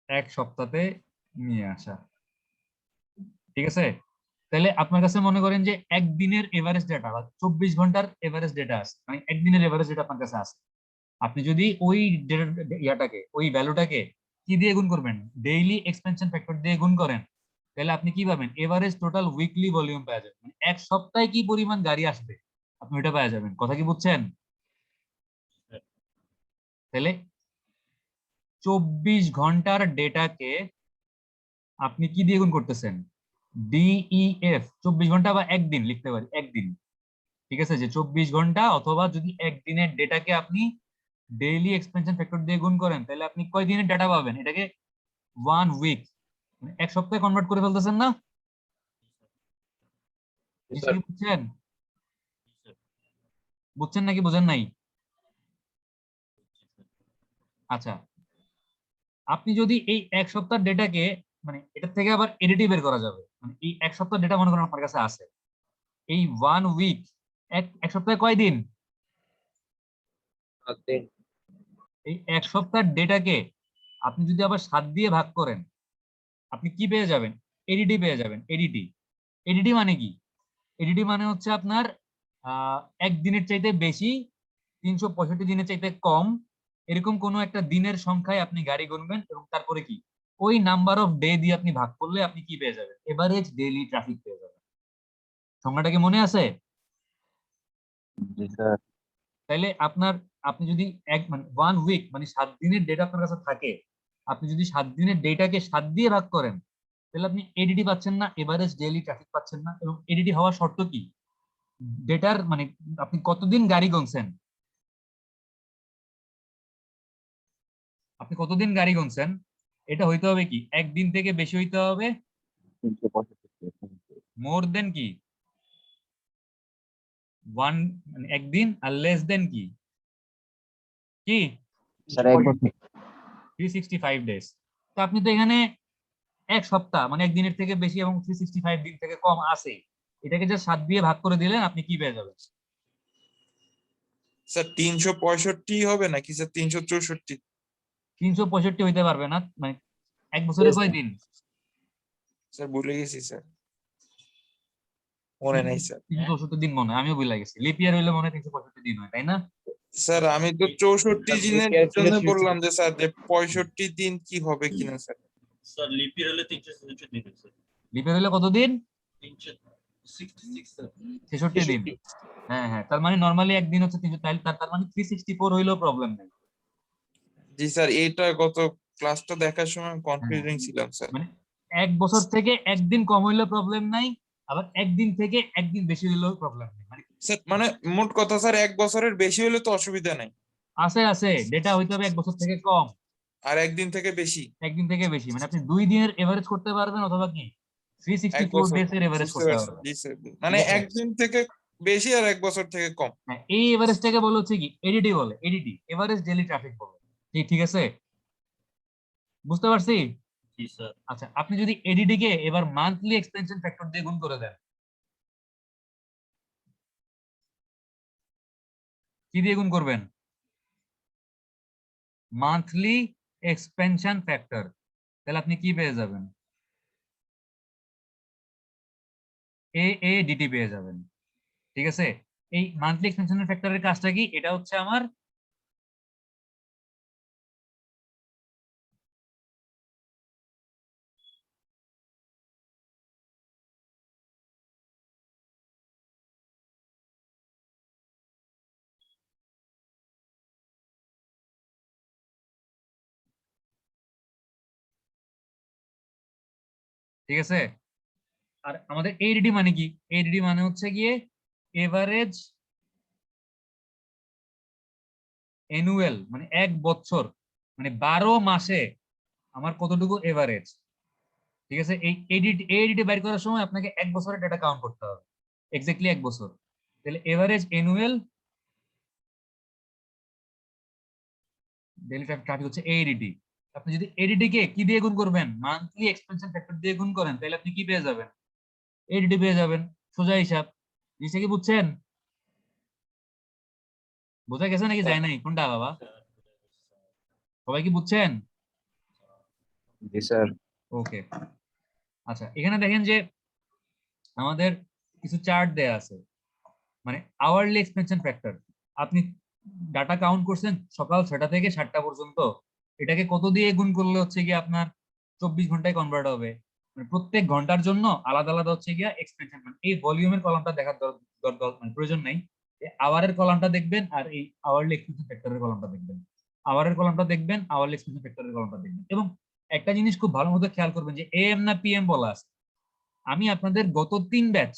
এক সপ্তাহে নিয়ে আসা, ঠিক আছে? তাহলে আপনার কাছে মনে করেন যে একদিনের এভারেজ ডেটা বা 24 ঘন্টার এভারেজ ডেটা আছে, মানে একদিনের এভারেজ ডেটা আপনার কাছে আছে। আপনি যদি ওই ইয়াটাকে ওই ভ্যালুটাকে কি দিয়ে গুণ করবেন? ডেইলি এক্সপেনশন ফ্যাক্টর দিয়ে গুণ করেন, তাহলে আপনি কি পাবেন? এভারেজ টোটাল উইকলি ভলিউম পাওয়া যাবেন, মানে এক সপ্তাহে কি পরিমাণ গাড়ি আসবে আপনি ওটা পাওয়া যাবেন। কথা কি বুঝছেন? তাহলে 24 ঘন্টার ডেটাকে আপনি কি দিয়ে গুণ করতেছেন? ডিইএফ 24 ঘন্টা বা একদিন লিখতে পারি, একদিন, ঠিক আছে? যে 24 ঘন্টা অথবা যদি একদিনের ডেটাকে আপনি ডেইলি এক্সপেনশন ফ্যাক্টর দিয়ে গুণ করেন তাহলে আপনি কয় দিনের ডেটা পাবেন? এটাকে 1 উইক মানে এক সপ্তাহে কনভার্ট করে ফেলতেছেন না? Yes, কি sir. বুঝছেন? বুঝছেন নাকি বুঝেন নাই? আচ্ছা, আপনি যদি এই এক সপ্তাহ ডেটাকে মানে এটা থেকে আবার এডিটিভ বের করা যাবে, মানে এই এক সপ্তাহ ডেটা মনে করেন আপনার কাছে আছে, এই 1 উইক এক সপ্তাহে কয় দিন? Nothing. এই এক সপ্তাহ ডেটাকে আপনি যদি আবার 7 দিয়ে ভাগ করেন আপনি কি পেয়ে যাবেন? এডিটি পেয়ে যাবেন। এডিটি, এডিটি মানে কি? এডিটি মানে হচ্ছে আপনার একদিনের চাইতে বেশি, 365 দিনের চাইতে কম, এরকম কোনো একটা দিনের সংখ্যায় আপনি গাড়ি গুনবেন এবং তারপরে কি ওই নাম্বার অফ ডে দিয়ে আপনি ভাগ করলে আপনি কি পেয়ে যাবেন? এভারেজ ডেইলি ট্রাফিক পেয়ে যাবেন। সংখ্যাটা কি মনে আছে? জি স্যার। তাইলে আপনার আপনি যদি এক মানে 1 উইক মানে 7 দিনের ডেটা আপনার কাছে থাকে, আপনি যদি 7 দিনের ডেটাকে 7 দিয়ে ভাগ করেন তাহলে আপনি এডিটি পাচ্ছেন না, এভারেজ ডেইলি ট্রাফিক পাচ্ছেন না। এবং এডিটি হওয়ার শর্ত কি? ডেটার মানে আপনি কতদিন গাড়ি গুনছেন, আপনি কতদিন গাড়ি গুনছেন এটা হইতে হবে কি একদিন থেকে বেশি হইতে হবে, 365 মোর দেন কি ওয়ান মানে একদিন, আর লেস দেন কি কি স্যার এক বছর 365 ডেজ। তো আপনি তো এখানে এক সপ্তাহ মানে একদিনের থেকে বেশি এবং 365 দিন থেকে কম আছে, এটাকে যে 7 দিয়ে ভাগ করে দিলেন আপনি কি পেয়ে যাবেন? স্যার 365 হবে নাকি স্যার 364? 365 হইতে পারবে না, মানে এক বছরে Yes, কয় sir. দিন? স্যার ভুলে গেছি স্যার, মনে নাই স্যার। 364 দিন মনে হয়, আমিও ভুলে গেছি। লিপ ইয়ার হইলে মনে হয় 365 দিন হয়, তাই না? স্যার আমি তো 64 দিনের Yes, জন্য yes, yes. বললাম যে স্যার যে 65 দিন কি হবে কিনা স্যার। স্যার লিপি হলে 366 দিন স্যার। লিপ ইয়ার হইলে কত দিন? 366 স্যার। 66 দিন। হ্যাঁ হ্যাঁ, তার মানে নরমালি একদিন হচ্ছে 300, তার মানে 364 হইলেও প্রবলেম নেই। জি স্যার, এইটা গত ক্লাসটা দেখার সময় কনফিউজিং ছিলাম স্যার। মানে এক বছর থেকে একদিন কম হইলেও প্রবলেম নাই, আবার একদিন থেকে একদিন বেশি হইলেও প্রবলেম নেই। মানে স্যার মানে মোট কথা স্যার 1 বছরের বেশি হলে তো অসুবিধা নাই, আছে ডেটা হইতে হবে 1 বছর থেকে কম, আর একদিন থেকে বেশি একদিন থেকে বেশি, মানে আপনি 2 দিনের এভারেজ করতে পারবেন অথবা কি 1 364 বছর। ডেজ এর এভারেজ বুঝতে করতে পারছি পারবেন। জি স্যার, মানে ঠিক আছে? একদিন থেকে বেশি আর 1 বছর থেকে কম। হ্যাঁ, এই এভারেজটাকে বলে হচ্ছে কি এডিটি বলে, এডিটি এভারেজ ডেইলি ট্রাফিক বলে। ঠিক আছে, বুঝতে পারছি? জি স্যার। আচ্ছা, আপনি যদি এডিডি কে এবার মান্থলি এক্সপেনশন ফ্যাক্টর দিয়ে গুণ করে দেন, কি দিয়ে গুণ করবেন? Monthly expansion factor. তাহলে আপনি কি পেয়ে যাবেন? এডিটি পেয়ে যাবেন। ঠিক আছে, এই মান্থলি এক্সপেনশন ফ্যাক্টরের কাজটা কি? এটা হচ্ছে আমার ঠিক আছে। আর আমাদের এডিডি মানে কি? এডিডি মানে হচ্ছে গিয়ে এভারেজ অ্যানুয়াল, মানে এক বছর, মানে 12 মাসে আমার কতটুকু এভারেজ। ঠিক আছে, এই এডিডি বের করার সময় আপনাকে এক বছরের ডেটা কাউন্ট করতে হবে, এক্স্যাক্টলি এক বছর। তাহলে এভারেজ অ্যানুয়াল ডেইলি ট্রাফিক হচ্ছে এডিডি। আপনি যদি এডিডি কে কি দিয়ে গুণ করবেন? মান্থলি এক্সপেনশন ফ্যাক্টর দিয়ে গুণ করেন, তাহলে আপনি কি পেয়ে যাবেন? এডিডি পেয়ে যাবেন। সোজা হিসাব। জিনিসটা কি বুঝছেন? বোঝা গেছে নাকি যায় নাই কোনটা বাবা? সবাই কি বুঝছেন? জি স্যার। ওকে। আচ্ছা, এখানে দেখেন যে আমাদের কিছু চার্ট দেয়া আছে, মানে আওয়ারলি এক্সপেনশন ফ্যাক্টর। আপনি ডাটা কাউন্ট করছেন সকাল 6টা থেকে 7টা পর্যন্ত, এটাকে কত দিয়ে গুণ করলে হচ্ছে কি আপনার 24 ঘন্টায় কনভার্ট হবে? মানে প্রত্যেক ঘন্টার জন্য আলাদা আলাদা হচ্ছে গিয়া এক্সপেনশন, মানে এই ভলিউমের কলামটা দেখার মানে প্রয়োজন নাই। আওয়ারের কলামটা দেখবেন আর এই আওয়ারলি এক্সপেনশন ফ্যাক্টরের কলামটা দেখবেন। আওয়ারের কলামটা দেখবেন, আওয়ারলি এক্সপেনশন ফ্যাক্টরের কলামটা দেখবেন। এবং একটা জিনিস খুব ভালো মতো খেয়াল করবেন যে এএম না পিএম বলা আছে। আমি আপনাদের গত 3 ব্যাচ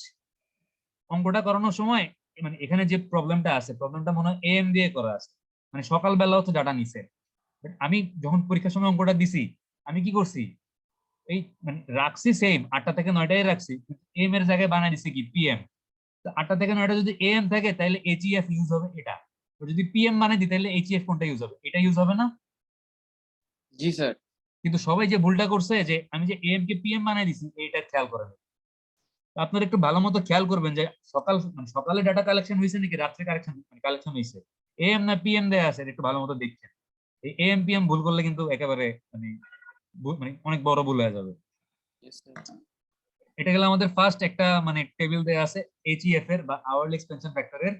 অঙ্কটা করানোর সময়, মানে এখানে যে প্রবলেমটা আছে, প্রবলেমটা মনে হয় এএম দিয়ে করা আছে, মানে সকালবেলা হচ্ছে ডাটা নিছে। But আমি যখন পরীক্ষার সময় অঙ্কটা দিছি, আমি কি করছি? এই মানে রাখছি সেম 8টা থেকে 9টায় রাখছি, এম এর জায়গায় বানাই দিছি কি পিএম। তো 8টা থেকে 9টা যদি এএম থাকে তাহলে এইচইএফ ইউজ হবে এটা, তো যদি পিএম বানাই দিই তাহলে এইচইএফ কোনটা ইউজ হবে? এটা ইউজ হবে না? জি স্যার। কিন্তু সবাই যে ভুলটা করছে যে আমি যে এএম কে পিএম বানাই দিছি, এইটা খেয়াল করেন। তো আপনারা একটু ভালো মতো খেয়াল করবেন যে মানে সকালে ডাটা কালেকশন হয়েছে নাকি রাত্রে কালেকশন হয়েছে, এএম না পিএম দেয়া আছে, এটা একটু ভালো মতো দেখছেন। এই এএম পিএম ভুল করলে কিন্তু একেবারে মানে মানে অনেক বড় ভুল হয়ে যাবে। এটা গেল আমাদের ফার্স্ট একটা মানে টেবিল দেয়া আছে এইচইএফ এর বা আওয়ারলি এক্সপেনশন ফ্যাক্টরের।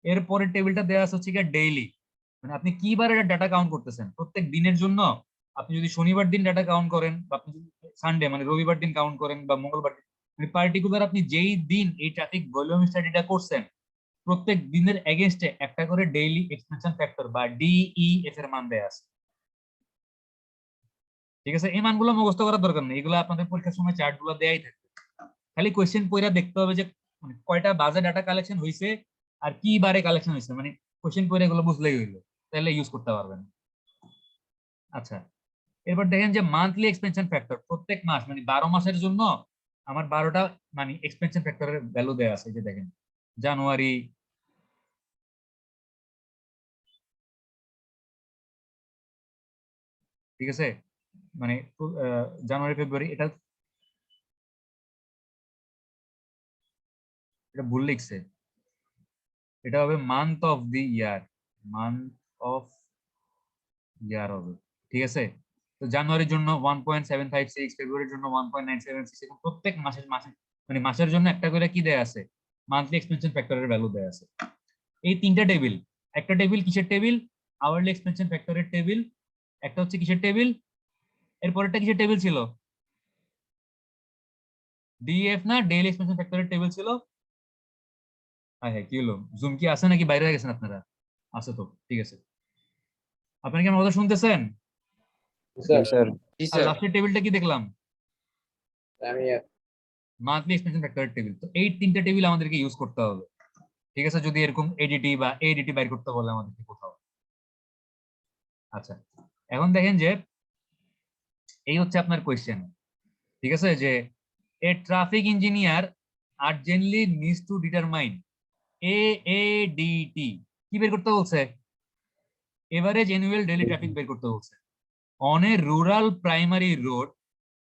এর পরের টেবিলটা দেয়া আছে হচ্ছে কি ডেইলি, মানে আপনি কিবার এটা ডাটা কাউন্ট করতেছেন প্রত্যেক দিনের জন্য। আপনি যদি শনিবার দিন ডাটা কাউন্ট করেন, বা আপনি যদি সানডে মানে রবিবার দিন কাউন্ট করেন, বা মঙ্গলবার দিন, মানে পার্টিকুলার আপনি যেই দিন এই ট্রাফিক ভলিউম স্টাডিটা করছেন, প্রত্যেক দিনের এগেইনস্টে একটা করে ডেইলি এক্সপেনশন ফ্যাক্টর বা ডিইএফ এর মান দেয়া আছে। ঠিক আছে, এই মানগুলো মুখস্থ করার দরকার নেই, এগুলো আপনাদের পরীক্ষার সময় চার্ট গুলো দেয়াই থাকবে। খালি কোয়েশ্চেন পড়া দেখতে হবে যে মানে কয়টা বাজে ডাটা কালেকশন হয়েছে আর কি বারে কালেকশন হয়েছে, মানে কোয়েশ্চেন পড়ে এগুলো বুঝলেই হইলো, তাহলে ইউজ করতে পারবেন। আচ্ছা, এরপর দেখেন যে মান্থলি এক্সপেনশন ফ্যাক্টর প্রত্যেক মাস, মানে 12 মাসের জন্য আমার 12টা মানে এক্সপেনশন ফ্যাক্টরের ভ্যালু দেওয়া আছে। যে দেখেন জানুয়ারি, ঠিক আছে, মানে জানুয়ারি ফেব্রুয়ারি, এটা এটা ভুল লিখছে, এটা হবে month of the year, month of year হবে। ঠিক আছে, তো জানুয়ারির জন্য 1.756, ফেব্রুয়ারির জন্য 1.976, এবং প্রত্যেক মাসের মানে মাসের জন্য একটা করে কি দেয়া আছে? মান্থলি এক্সপেনশন ফ্যাক্টরের ভ্যালু দেয়া আছে। এই তিনটা টেবিল, একটা টেবিল কিসের টেবিল? আওয়ারলি এক্সপেনশন ফ্যাক্টরের টেবিল। একটা হচ্ছে কিসের টেবিল? এরপরেরটা কিসের টেবিল ছিল? ডিএফ না ডেইলি এক্সপেনশন ফ্যাক্টরের টেবিল ছিল। হ্যাঁ হ্যাঁ, কি হলো? জুম কি আছে নাকি বাইরে হয়ে গেছেন আপনারা? আছে তো, ঠিক আছে। আপনারা কি আমার কথা শুনতেছেন? জি স্যার। জি আর স্যার। লাস্টের টেবিলটা কি দেখলাম? আমি মান্থলি এক্সপেনশন ফ্যাক্টরের টেবিল। তো এই তিনটা টেবিল আমাদেরকে ইউজ করতে হবে। ঠিক আছে, যদি এরকম এডিটি বা এডিটি বাইর করতে বলে আমাদেরকে কোথাও। আচ্ছা, এখন দেখেন যে এই হচ্ছে আপনার কোয়েশ্চেন। ঠিক আছে, যে a traffic engineer urgently needs to determine AADT, কি বের করতে বলছে? এভারেজ অ্যানুয়াল ডেইলি ট্রাফিক বের করতে বলছে on a rural primary road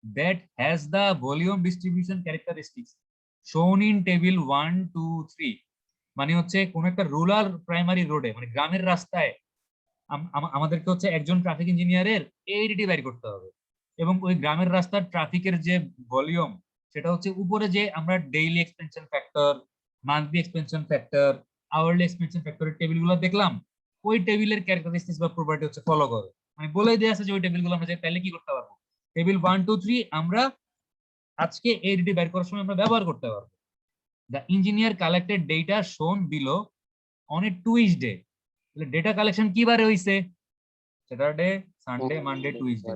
that has the volume distribution characteristics shown in table 1, 2, 3 মানে হচ্ছে কোন একটা রুরাল প্রাইমারি রোডে মানে গ্রামের রাস্তায় আমাদেরকে হচ্ছে একজন ট্রাফিক ইঞ্জিনিয়ারের এডিটি বের করতে হবে এবং ওই গ্রামের রাস্তার ট্রাফিকের যে ভলিউম সেটা হচ্ছে উপরে যে আমরা daily expansion factor monthly expansion factor hourly expansion ফ্যাক্টরের টেবিলগুলো দেখলাম ওই টেবিলের ক্যারেক্টারিস্টিক্স বা প্রপার্টি হচ্ছে ফলো করে মানে বলেই দেয়া আছে যে ওই টেবিলগুলো আমরা তাহলে কি করতে পারবো টেবিল 1, 2, 3 আমরা আজকে এডিটি বের করার সময় আমরা ব্যবহার করতে পারবো the engineer collected data shown below on a Tuesday তাহলে ডেটা কালেকশন কি বারে হইছে স্যাটারডে সানডে মানডে টুইসডে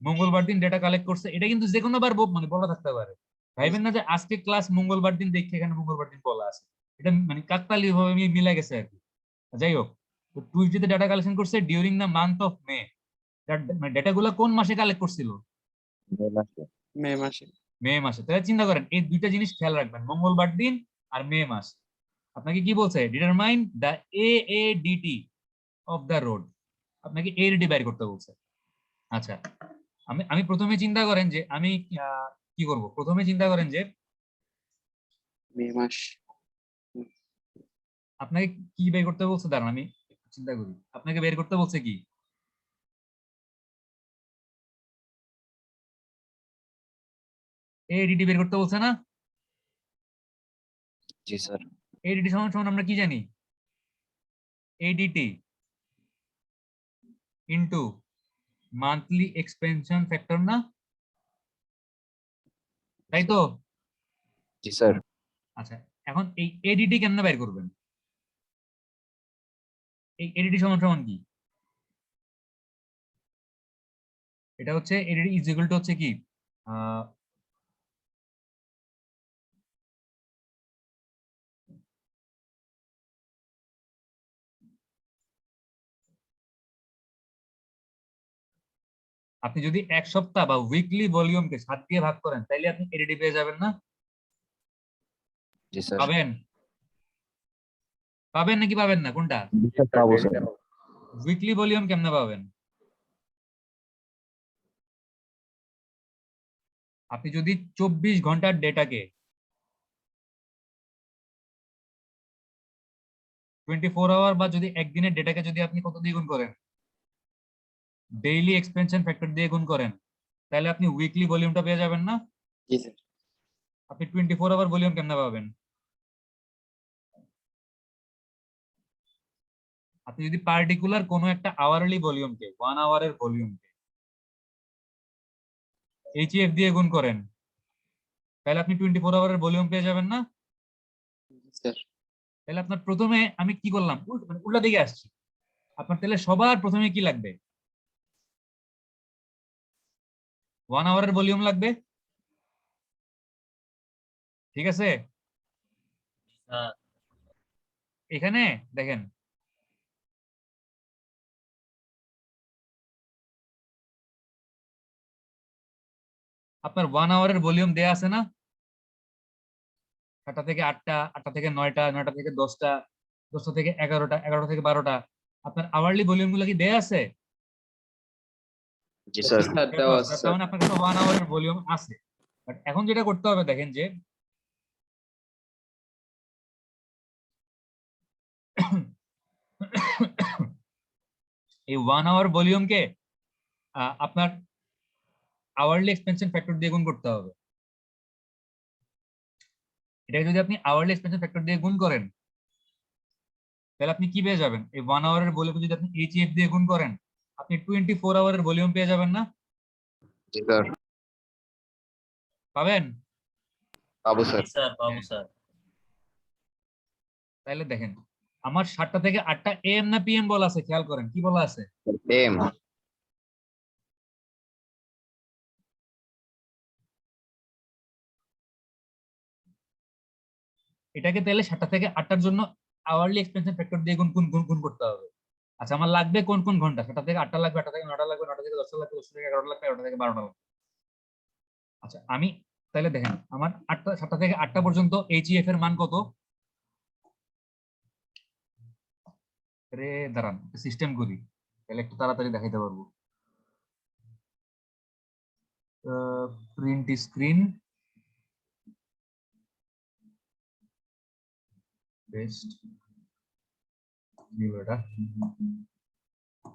মঙ্গলবার দিন ডেটা কালেক্ট করছে এটা কিন্তু যে কোনো বার মানে বলা থাকতে পারে ভাইবেন না যে আজকে ক্লাস মঙ্গলবার দিন দেখে এখানে মঙ্গলবার দিন বলা আছে এটা মানে কাকতালীয় ভাবে মিলে গেছে আর কি যাই হোক তো টুইসডে ডেটা কালেকশন করছে during the month of May ডেটাগুলো কোন মাসে কালেক্ট করছিল মে মাসে মে মাসে তাহলে চিন্তা করেন এই দুইটা জিনিস খেয়াল রাখবেন মঙ্গলবার দিন আর মে মাস আপনাকে কি বলছে determine the AADT of the road আপনাকে এডিটি বের করতে বলছে আচ্ছা আমি প্রথমে চিন্তা করেন যে আমি কি করব প্রথমে চিন্তা করেন যে মে মাস আপনাকে কি বের করতে বলছে দাঁড়ান আমি চিন্তা করি আপনাকে বের করতে বলছে কি এডিটি বের করতে বলছে না জি স্যার এডিটি সমান সমান আমরা কি জানি এডিটি ইনটু মান্থলি এক্সপেনশন ফ্যাক্টর না তাই তো জি স্যার আচ্ছা এখন এই এডিটি কেমনে বের করবেন এই এডিটি সমান সমান কি এটা হচ্ছে এডিটি ইজ ইকুয়াল টু হচ্ছে কি আপনি যদি এক সপ্তাহ বা উইকলি ভলিউমকে 7 দিয়ে ভাগ করেন তাহলে আপনি এডিটি পেয়ে যাবেন না জি স্যার পাবেন পাবেন নাকি পাবেন না কোনটা পাবো স্যার উইকলি ভলিউম কেমনে পাবেন আপনি যদি 24 ঘন্টার ডেটাকে 24 আওয়ার বা যদি একদিনের ডেটাকে যদি আপনি কত দিয়ে গুণ করেন ডেইলি এক্সপেনশন ফ্যাক্টর দিয়ে গুণ করেন তাহলে আপনি উইকলি ভলিউমটা পেয়ে যাবেন না জি স্যার আপনি 24 আওয়ার ভলিউম কেমনে পাবেন আপনি যদি পার্টিকুলার কোনো একটা আওয়ারলি ভলিউমকে 1 আওয়ারের ভলিউমকে এইচএফ দিয়ে গুণ করেন তাহলে আপনি 24 আওয়ারের ভলিউম পেয়ে যাবেন না স্যার তাহলে আপনার প্রথমে আমি কি করলাম উল্টা দিকে আসছি আপনার তাহলে সবার প্রথমে কি লাগবে 1 আওয়ারের ভলিউম লাগবে ঠিক আছে এখানে দেখেন আপনার 1 আওয়ারের ভলিউম দেয়া আছে না 7টা থেকে 8টা 8টা থেকে 9টা 9টা থেকে 10টা 10টা থেকে 11টা 11টা থেকে 12টা আপনার আওয়ারলি ভলিউম গুলো কি দেয়া আছে জি স্যার স্যার দেওয়া আছে তার মানে আপনার কাছে 1 আওয়ারের ভলিউম আছে বাট এখন যেটা করতে হবে দেখেন যে এই 1 আওয়ার ভলিউমকে আপনার আওয়ারলি এক্সপেনশন ফ্যাক্টর দিয়ে গুণ করতে হবে এটাকে যদি আপনি আওয়ারলি এক্সপেনশন ফ্যাক্টর দিয়ে গুণ করেন তাহলে আপনি কি পেয়ে যাবেন এই 1 আওয়ারের ভলিউম যদি আপনি এইচএফ দিয়ে গুণ করেন আপনি 24 আওয়ারের ভলিউম পেয়ে যাবেন না জি স্যার পাবেন পাবো স্যার স্যার বাবু স্যার তাহলে দেখেন আমার 7টা থেকে 8টা এম না পিএম বলা আছে খেয়াল করেন কি বলা আছে এম এটাকে তাহলে 7টা থেকে 8টার জন্য আওয়ারলি এক্সপেনশন ফ্যাক্টর দিয়ে গুণ গুণ গুণ গুণ করতে হবে আচ্ছা আমার লাগবে কোন কোন ঘন্টা 7টা থেকে 8টা লাগবে 8টা থেকে 9টা লাগবে 9টা থেকে 10টা লাগবে 10টা থেকে 11টা লাগবে 11টা থেকে 12টা লাগবে আচ্ছা আমি তাহলে দেখেন আমার 7টা থেকে 8টা পর্যন্ত এইচইএফ এর মান কত রে দাঁড়ান সিস্টেম করি, তাহলে একটু তাড়াতাড়ি দেখাইতে পারবো। প্রিন্ট স্ক্রিন, পেস্ট, এটা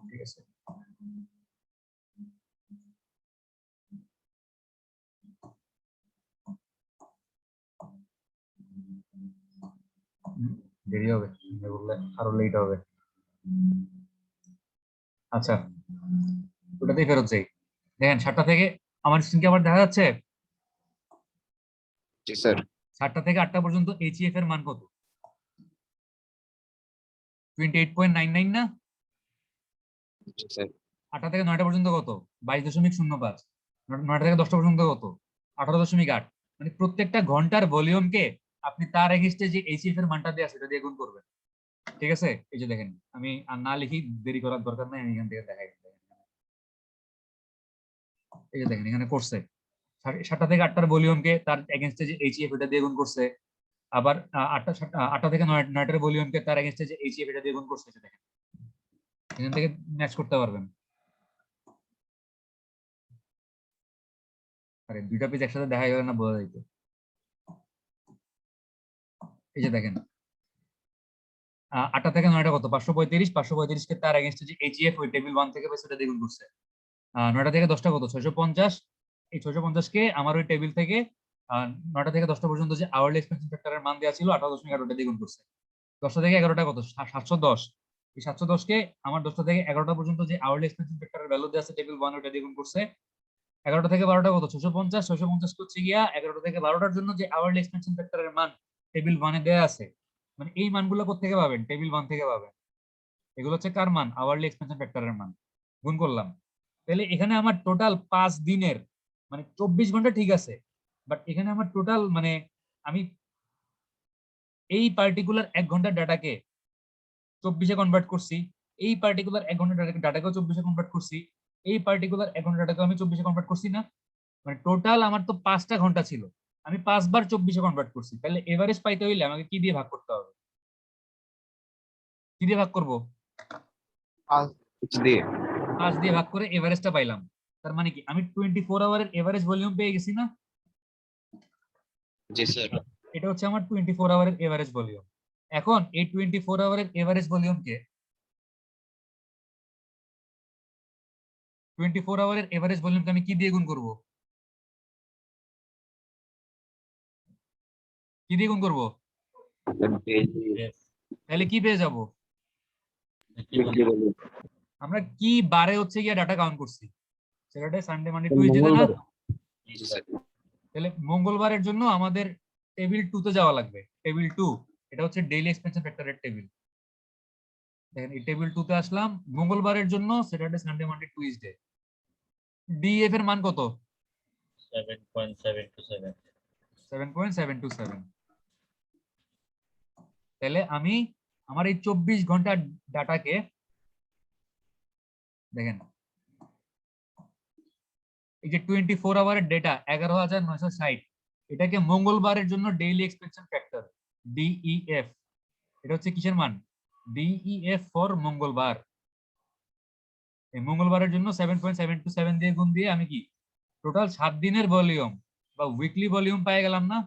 ঠিক আছে। দেরি হবে, বললে আরো লেট হবে। আচ্ছা, ওটাতেই ফেরত যাই। দেখেন 7টা থেকে আমার স্ক্রিনকে আবার দেখা যাচ্ছে। জি স্যার। 7টা থেকে 8টা পর্যন্ত এইচইএফ এর মান কত? 28.99 না? জি স্যার। 8টা থেকে 9টা পর্যন্ত কত? 22.05। 9টা থেকে 10টা পর্যন্ত কত? 18.8। মানে প্রত্যেকটা ঘন্টার ভলিউমকে আপনি তার এগেইনস্টে যে এইচইএফ এর মানটা দেয়া সেটা দিয়ে গুণ করবেন। ঠিক আছে, এই যে দেখেন, আমি আর না লিখি, দেরি করার দরকার নাই, আমি এখান থেকে দেখাই। এই যে দেখেন এখানে করছে 7টা থেকে 8টার ভলিউমকে তার এগেইনস্টে যে এইচইএফ এটা দিয়ে গুণ করছে। আবার 8টা থেকে 9টার ভলিউমকে তার এগেইনস্টে যে এইচইএফ এটা দিয়ে গুণ করছে। এই যে দেখেন এখান থেকে ম্যাচ করতে পারবেন। আরে দুইটা পেজ একসাথে দেখা গেল না, বোঝা যাইতো। এই যে দেখেন 8টা থেকে 9টা কত? 535। 535কে তার এগেইনস্টে যে এইচইএফ ওই টেবিল 1 থেকে পাইছে ওটা দিয়ে গুণ করছে। 9টা থেকে 10টা কত? 650। এই 650কে আমার ওই টেবিল থেকে 9টা থেকে 10টা পর্যন্ত যে আওয়ারলি এক্সপেনশন ফ্যাক্টরের মান দেওয়া ছিল 18.8 দিয়ে গুণ করছে। 10টা থেকে 11টা কত? 710। এই 710কে আমার 10টা থেকে 11টা পর্যন্ত যে আওয়ারলি এক্সপেনশন ফ্যাক্টরের ভ্যালু দেওয়া আছে টেবিল 1 ওটা দিয়ে গুণ করছে। 11টা থেকে 12টা কত? 650। 650 হচ্ছে গিয়া 11টা থেকে 12টার জন্য যে আওয়ারলি এক্সপেনশন ফ্যাক্টরের মান টেবিল 1 এ দেওয়া আছে। মানে এই মানগুলো কোথা থেকে পাবেন? টেবিল 1 থেকে পাবেন। এগুলো হচ্ছে কার মান? আওয়ারলি এক্সপেনশন ফ্যাক্টরের মান। গুণ করলাম, তাহলে এখানে আমার টোটাল 5 দিনের মানে 24 ঘন্টা ঠিক আছে, বাট এখানে আমার টোটাল মানে আমি এই পার্টিকুলার 1 ঘন্টার ডাটাকে 24-এ কনভার্ট করছি, এই পার্টিকুলার 1 ঘন্টার ডাটাকেও 24-এ কনভার্ট করছি, এই পার্টিকুলার 1 ঘন্টার ডাটাকেও আমি 24-এ কনভার্ট করছি না? মানে টোটাল আমার তো 5টা ঘন্টা ছিল, আমি 5 বার 24-এ কনভার্ট করছি। তাহলে এভারেজ পাইতে হইলে আমাকে কি দিয়ে ভাগ করতে হবে? কি দিয়ে ভাগ করব? 5 দিয়ে। 5 দিয়ে ভাগ করে এভারেজটা পাইলাম। তার মানে কি আমি 24 আওয়ারের এভারেজ ভলিউম পেয়ে গেছি না? জি স্যার। এটা হচ্ছে আমার 24 আওয়ারের এভারেজ ভলিউম। এখন এই 24 আওয়ারের এভারেজ ভলিউমকে 24 আওয়ারের এভারেজ ভলিউমকে আমি কি দিয়ে গুণ করব? কি দিয়ে গুণ করব? Yes. তাহলে কি পেয়ে যাব? Weekly volume. আমরা কি বারে হচ্ছে গিয়ে ডাটা কাউন্ট করছি? স্যাটারডে, সানডে, মানডে, টুইসডে না? জি স্যার। তাহলে মঙ্গলবারের জন্য আমাদের টেবিল 2 তে যাওয়া লাগবে। টেবিল 2 এটা হচ্ছে ডেইলি এক্সপেনশন ফ্যাক্টরের টেবিল। দেখেন এই টেবিল 2 তে আসলাম মঙ্গলবারের জন্য, Saturday, Sunday, Monday, Tuesday. DF এর মান কত? 7.727. 7.727। তাহলে আমি আমার এই 24 ঘন্টার ডাটাকে দেখেন, এই যে 24 আওয়ারের ডেটা 11,960, এটাকে মঙ্গলবারের জন্য ডেইলি এক্সপেনশন ফ্যাক্টর ডিইএফ, এটা হচ্ছে কিসের মান? ডিইএফ ফর মঙ্গলবার। এই মঙ্গলবারের জন্য 7.727 দিয়ে গুণ দিয়ে আমি কি টোটাল 7 দিনের ভলিউম বা উইকলি ভলিউম পেয়ে গেলাম না?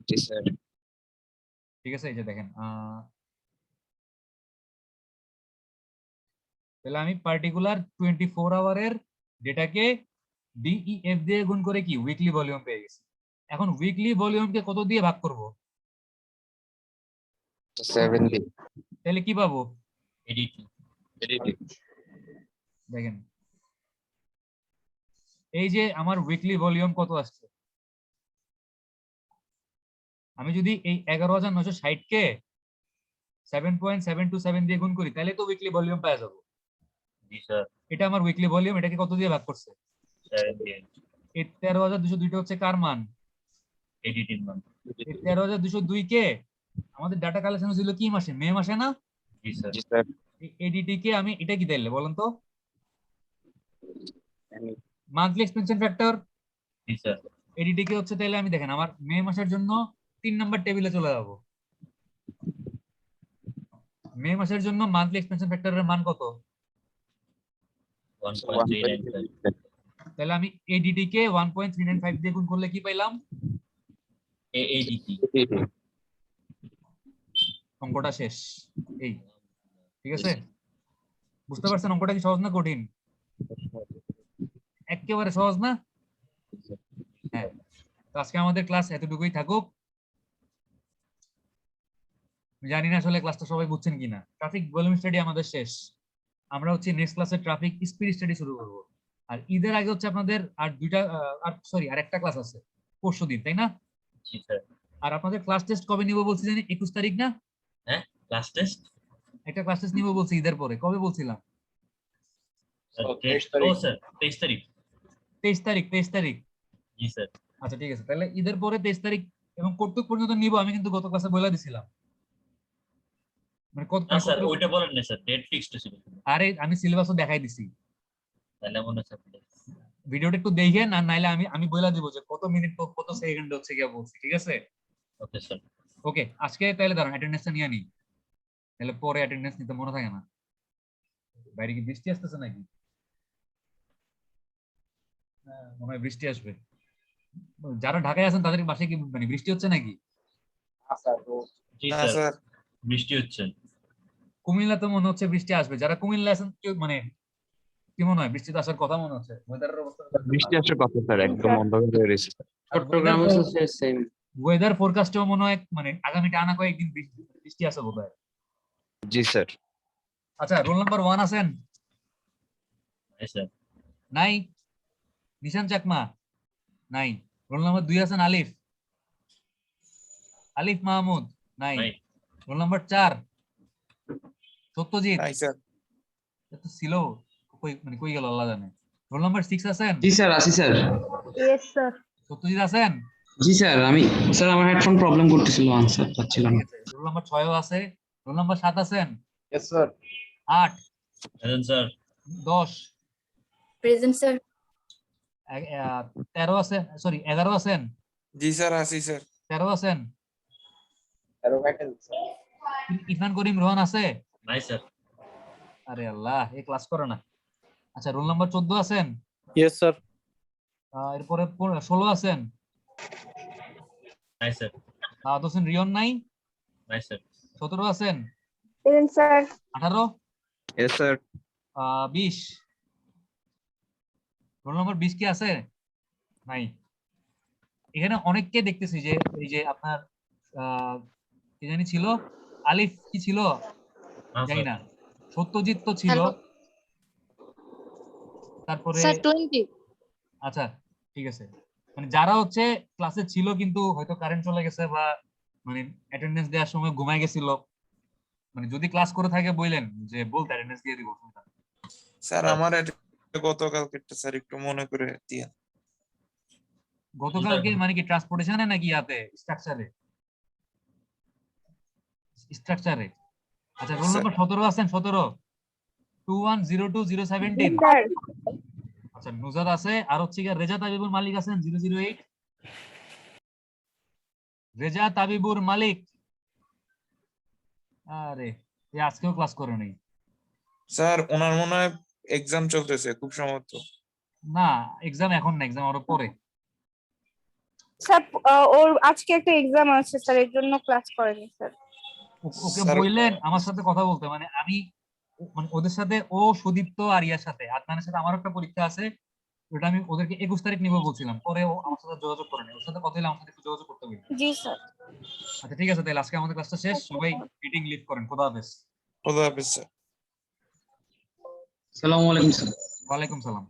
জি স্যার। ঠিক আছে, এই যে দেখেন তাহলে আমি পার্টিকুলার 24 আওয়ারের ডেটাকে ডিইএফ দিয়ে গুণ করে কি উইকলি ভলিউম পেয়ে গেছি। এখন উইকলি ভলিউমকে কত দিয়ে ভাগ করব? 7 দিয়ে। তাহলে কি পাবো? Editing. দেখেন এই যে আমার উইকলি ভলিউম কত আসছে, আমি যদি এই 11,960 কে 7.727 দিয়ে গুণ করি তাহলে তো উইকলি ভলিউম পেয়ে যাবো। Yes, sir. এটা আমার উইকলি ভলিউম, এটাকে কত দিয়ে ভাগ করছে? 78. এই 13,202 হচ্ছে কার মান? Editing one. এই 13,202 কে আমাদের ডাটা কালেকশন ছিল কি মাসে? মে মাসে না? Yes, sir. জি স্যার। এডিটি কে আমি এটা কি দিলে বলেন তো? Monthly expansion factor. Yes, sir. এডিটি কে হচ্ছে, তাহলে আমি দেখেন আমার মে মাসের জন্য 3 নাম্বার টেবিলে চলে যাব। মে মাসের জন্য মান্থলি এক্সপেনশন ফ্যাক্টরের মান কত? 1.395 তাহলে আমি এডিটি কে 1.395 দিয়ে গুণ করলে কি পাইলাম? AADT অঙ্কটা শেষ। এই ঠিক আছে, বুঝতে পারছেন অঙ্কটা কি সহজ না কঠিন? একেবারে সহজ না? হ্যাঁ, তো আজকে আমাদের ক্লাস এতটুকুই থাকুক। জানি না আসলে ক্লাসটা সবাই বুঝছেন কিনা। ট্রাফিক ভলিউম স্টাডি আমাদের শেষ, আমরা হচ্ছে নেক্সট ক্লাসে ট্রাফিক স্পিড স্টাডি শুরু করব। আর ঈদের আগে হচ্ছে আপনাদের আর একটা ক্লাস আছে পরশুদিন, তাই না? জি স্যার। আর আপনাদের ক্লাস টেস্ট কবে নিব বলছি জানি? 21 তারিখ না? হ্যাঁ, ক্লাস টেস্ট একটা ক্লাস টেস্ট নিব বলছি ঈদের পরে, কবে বলছিলাম? ও স্যার 23 তারিখ। 23 তারিখ। জি স্যার। আচ্ছা ঠিক আছে, তাহলে ঈদের পরে 23 তারিখ এবং কতটুক পর্যন্ত নিব আমি কিন্তু গত ক্লাসে বলে দিছিলাম। মানে না স্যার, কতটুক- ওইটা বলেন না স্যার, ডেট ফিক্সড ছিল। আরে আমি সিলেবাসও দেখাই দিছি, তাহলে মনে হচ্ছে ভিডিওটা একটু দেখেন, আর নাইলে আমি বলে দিব যে কত মিনিট কত সেকেন্ড হচ্ছে কি বলছি, ঠিক আছে? Okay sir. ওকে, আজকে তাহলে দাঁড়ান অ্যাটেন্ডেন্সটা নিয়ে নিই, তাহলে পরে অ্যাটেন্ডেন্স নিতে মনে থাকে না। বাইরে কি বৃষ্টি আসতেছে নাকি? মনে হয় বৃষ্টি আসবে। যারা ঢাকায় আছেন তাদের বাসায় কি মানে বৃষ্টি হচ্ছে নাকি? জি না স্যার, স্যার, বৃষ্টি হচ্ছে। কুমিল্লা তো মনে হচ্ছে বৃষ্টি আসবে। যারা কুমিল্লা আছেন কেউ মানে কি মনে হয় বৃষ্টি তো আসার কথা মনে হচ্ছে? ওয়েদারের অবস্থা বৃষ্টি আসার কথা স্যার, একদম অন্ধকার হয়ে রয়েছে। চট্টগ্রামও সেম। ওয়েদার ফোরকাস্টেও মনে হয় মানে আগামী টানা কয়েকদিন বৃষ্টি আছে বোধহয়। জি স্যার। আচ্ছা, রোল নাম্বার 1 আছেন? হ্যাঁ স্যার। নাই। নিশান চাকমা নাই। রোল নাম্বার 2 আছেন আলিফ? আলিফ মাহমুদ নাই। নাই। রোল নাম্বার 4 সত্যজিৎ নাই স্যার। তো ছিল, কই মানে কই গেল আল্লাহ জানে। রোল নাম্বার 6 আছেন? জি স্যার, আছি স্যার। Yes sir. সত্যজিৎ আছেন? জি স্যার, স্যার আমার হেডফোন প্রবলেম করতেছিল, আনসার পাচ্ছিলাম ঠিক না। আছে, রোল নাম্বার 6ও আছে। রোল নাম্বার 7 আছেন? Yes sir. 8 আছেন স্যার। 10 present sir. 13 আছে, সরি 11 আছেন? জি স্যার, আছি স্যার। 13 আছেন? আরো ভ্যাকেন্সি স্যার। ইরফান করিম রোহান আছে? নাই স্যার। আরে আল্লাহ, এই ক্লাস করে না। আচ্ছা, রোল নাম্বার 14 আছেন? Yes sir. এরপরে 16 আছেন? নাই স্যার। সাদ হোসেন রিয়ন নাই? নাই স্যার। 17 আছেন? Present sir. 18 yes sir. 20 roll number 20 কি আছে? নাই। এখানে অনেককে দেখতেছি যে এই যে আপনার কি জানি ছিল, আলিফ কি ছিল না জানি স্যার। না, সত্যজিৎ তো ছিল, হ্যালো। তারপরে স্যার 20। আচ্ছা ঠিক আছে, মানে যারা হচ্ছে ক্লাসে ছিল কিন্তু হয়তো কারেন্ট চলে গেছে বা মানে অ্যাটেন্ডেন্স দেওয়ার সময় ঘুমায় গেছিল, মানে যদি ক্লাস করে থাকে বললেন যে বলতে অ্যাটেন্ডেন্স দিয়ে দিব। স্যার আমার এটা গতকালকেরটা স্যার, একটু মনে করে দিয়ে। গতকালকে মানে কি ট্রান্সপোর্টেশনে নাকি ইয়াতে স্ট্রাকচারে? স্ট্রাকচারে। আচ্ছা, রোল নাম্বার 17 আছেন? 17 2102-017। স্যার। আচ্ছা, নুজাদ আছে। আর হচ্ছে কি রেজা তাবিবুর মালিক আছেন? 008 রেজা তাবিবুর মালিক। আরে এই আজকেও ক্লাস করে নাই। স্যার ওনার মনে হয় এক্সাম চলতেছে খুব সম্ভবত। না, এক্সাম এখন না, এক্সাম আরো পরে। স্যার ওর আজকে একটা এক্সাম আছে স্যার, এর জন্য ক্লাস করেনি স্যার। ওকে স্যার- বললেন আমার সাথে কথা বলতে, মানে আমি মানে ওদের সাথে, ও সুদীপ্ত আর ইয়ার সাথে আদনানের সাথে আমার একটা পরীক্ষা আছে, ওটা আমি ওদেরকে 21 তারিখ নিব বলছিলাম, পরে ও আমার সাথে যোগাযোগ করে নেই। ওর সাথে কথা হলে আমার সাথে একটু যোগাযোগ করতে বলি। জি স্যার। আচ্ছা ঠিক আছে, তাহলে আজকে আমাদের ক্লাসটা শেষ, সবাই মিটিং লিভ করেন। খোদা হাফেজ। খোদা হাফেজ স্যার। আসসালামু আলাইকুম স্যার। ওয়ালাইকুম সালাম।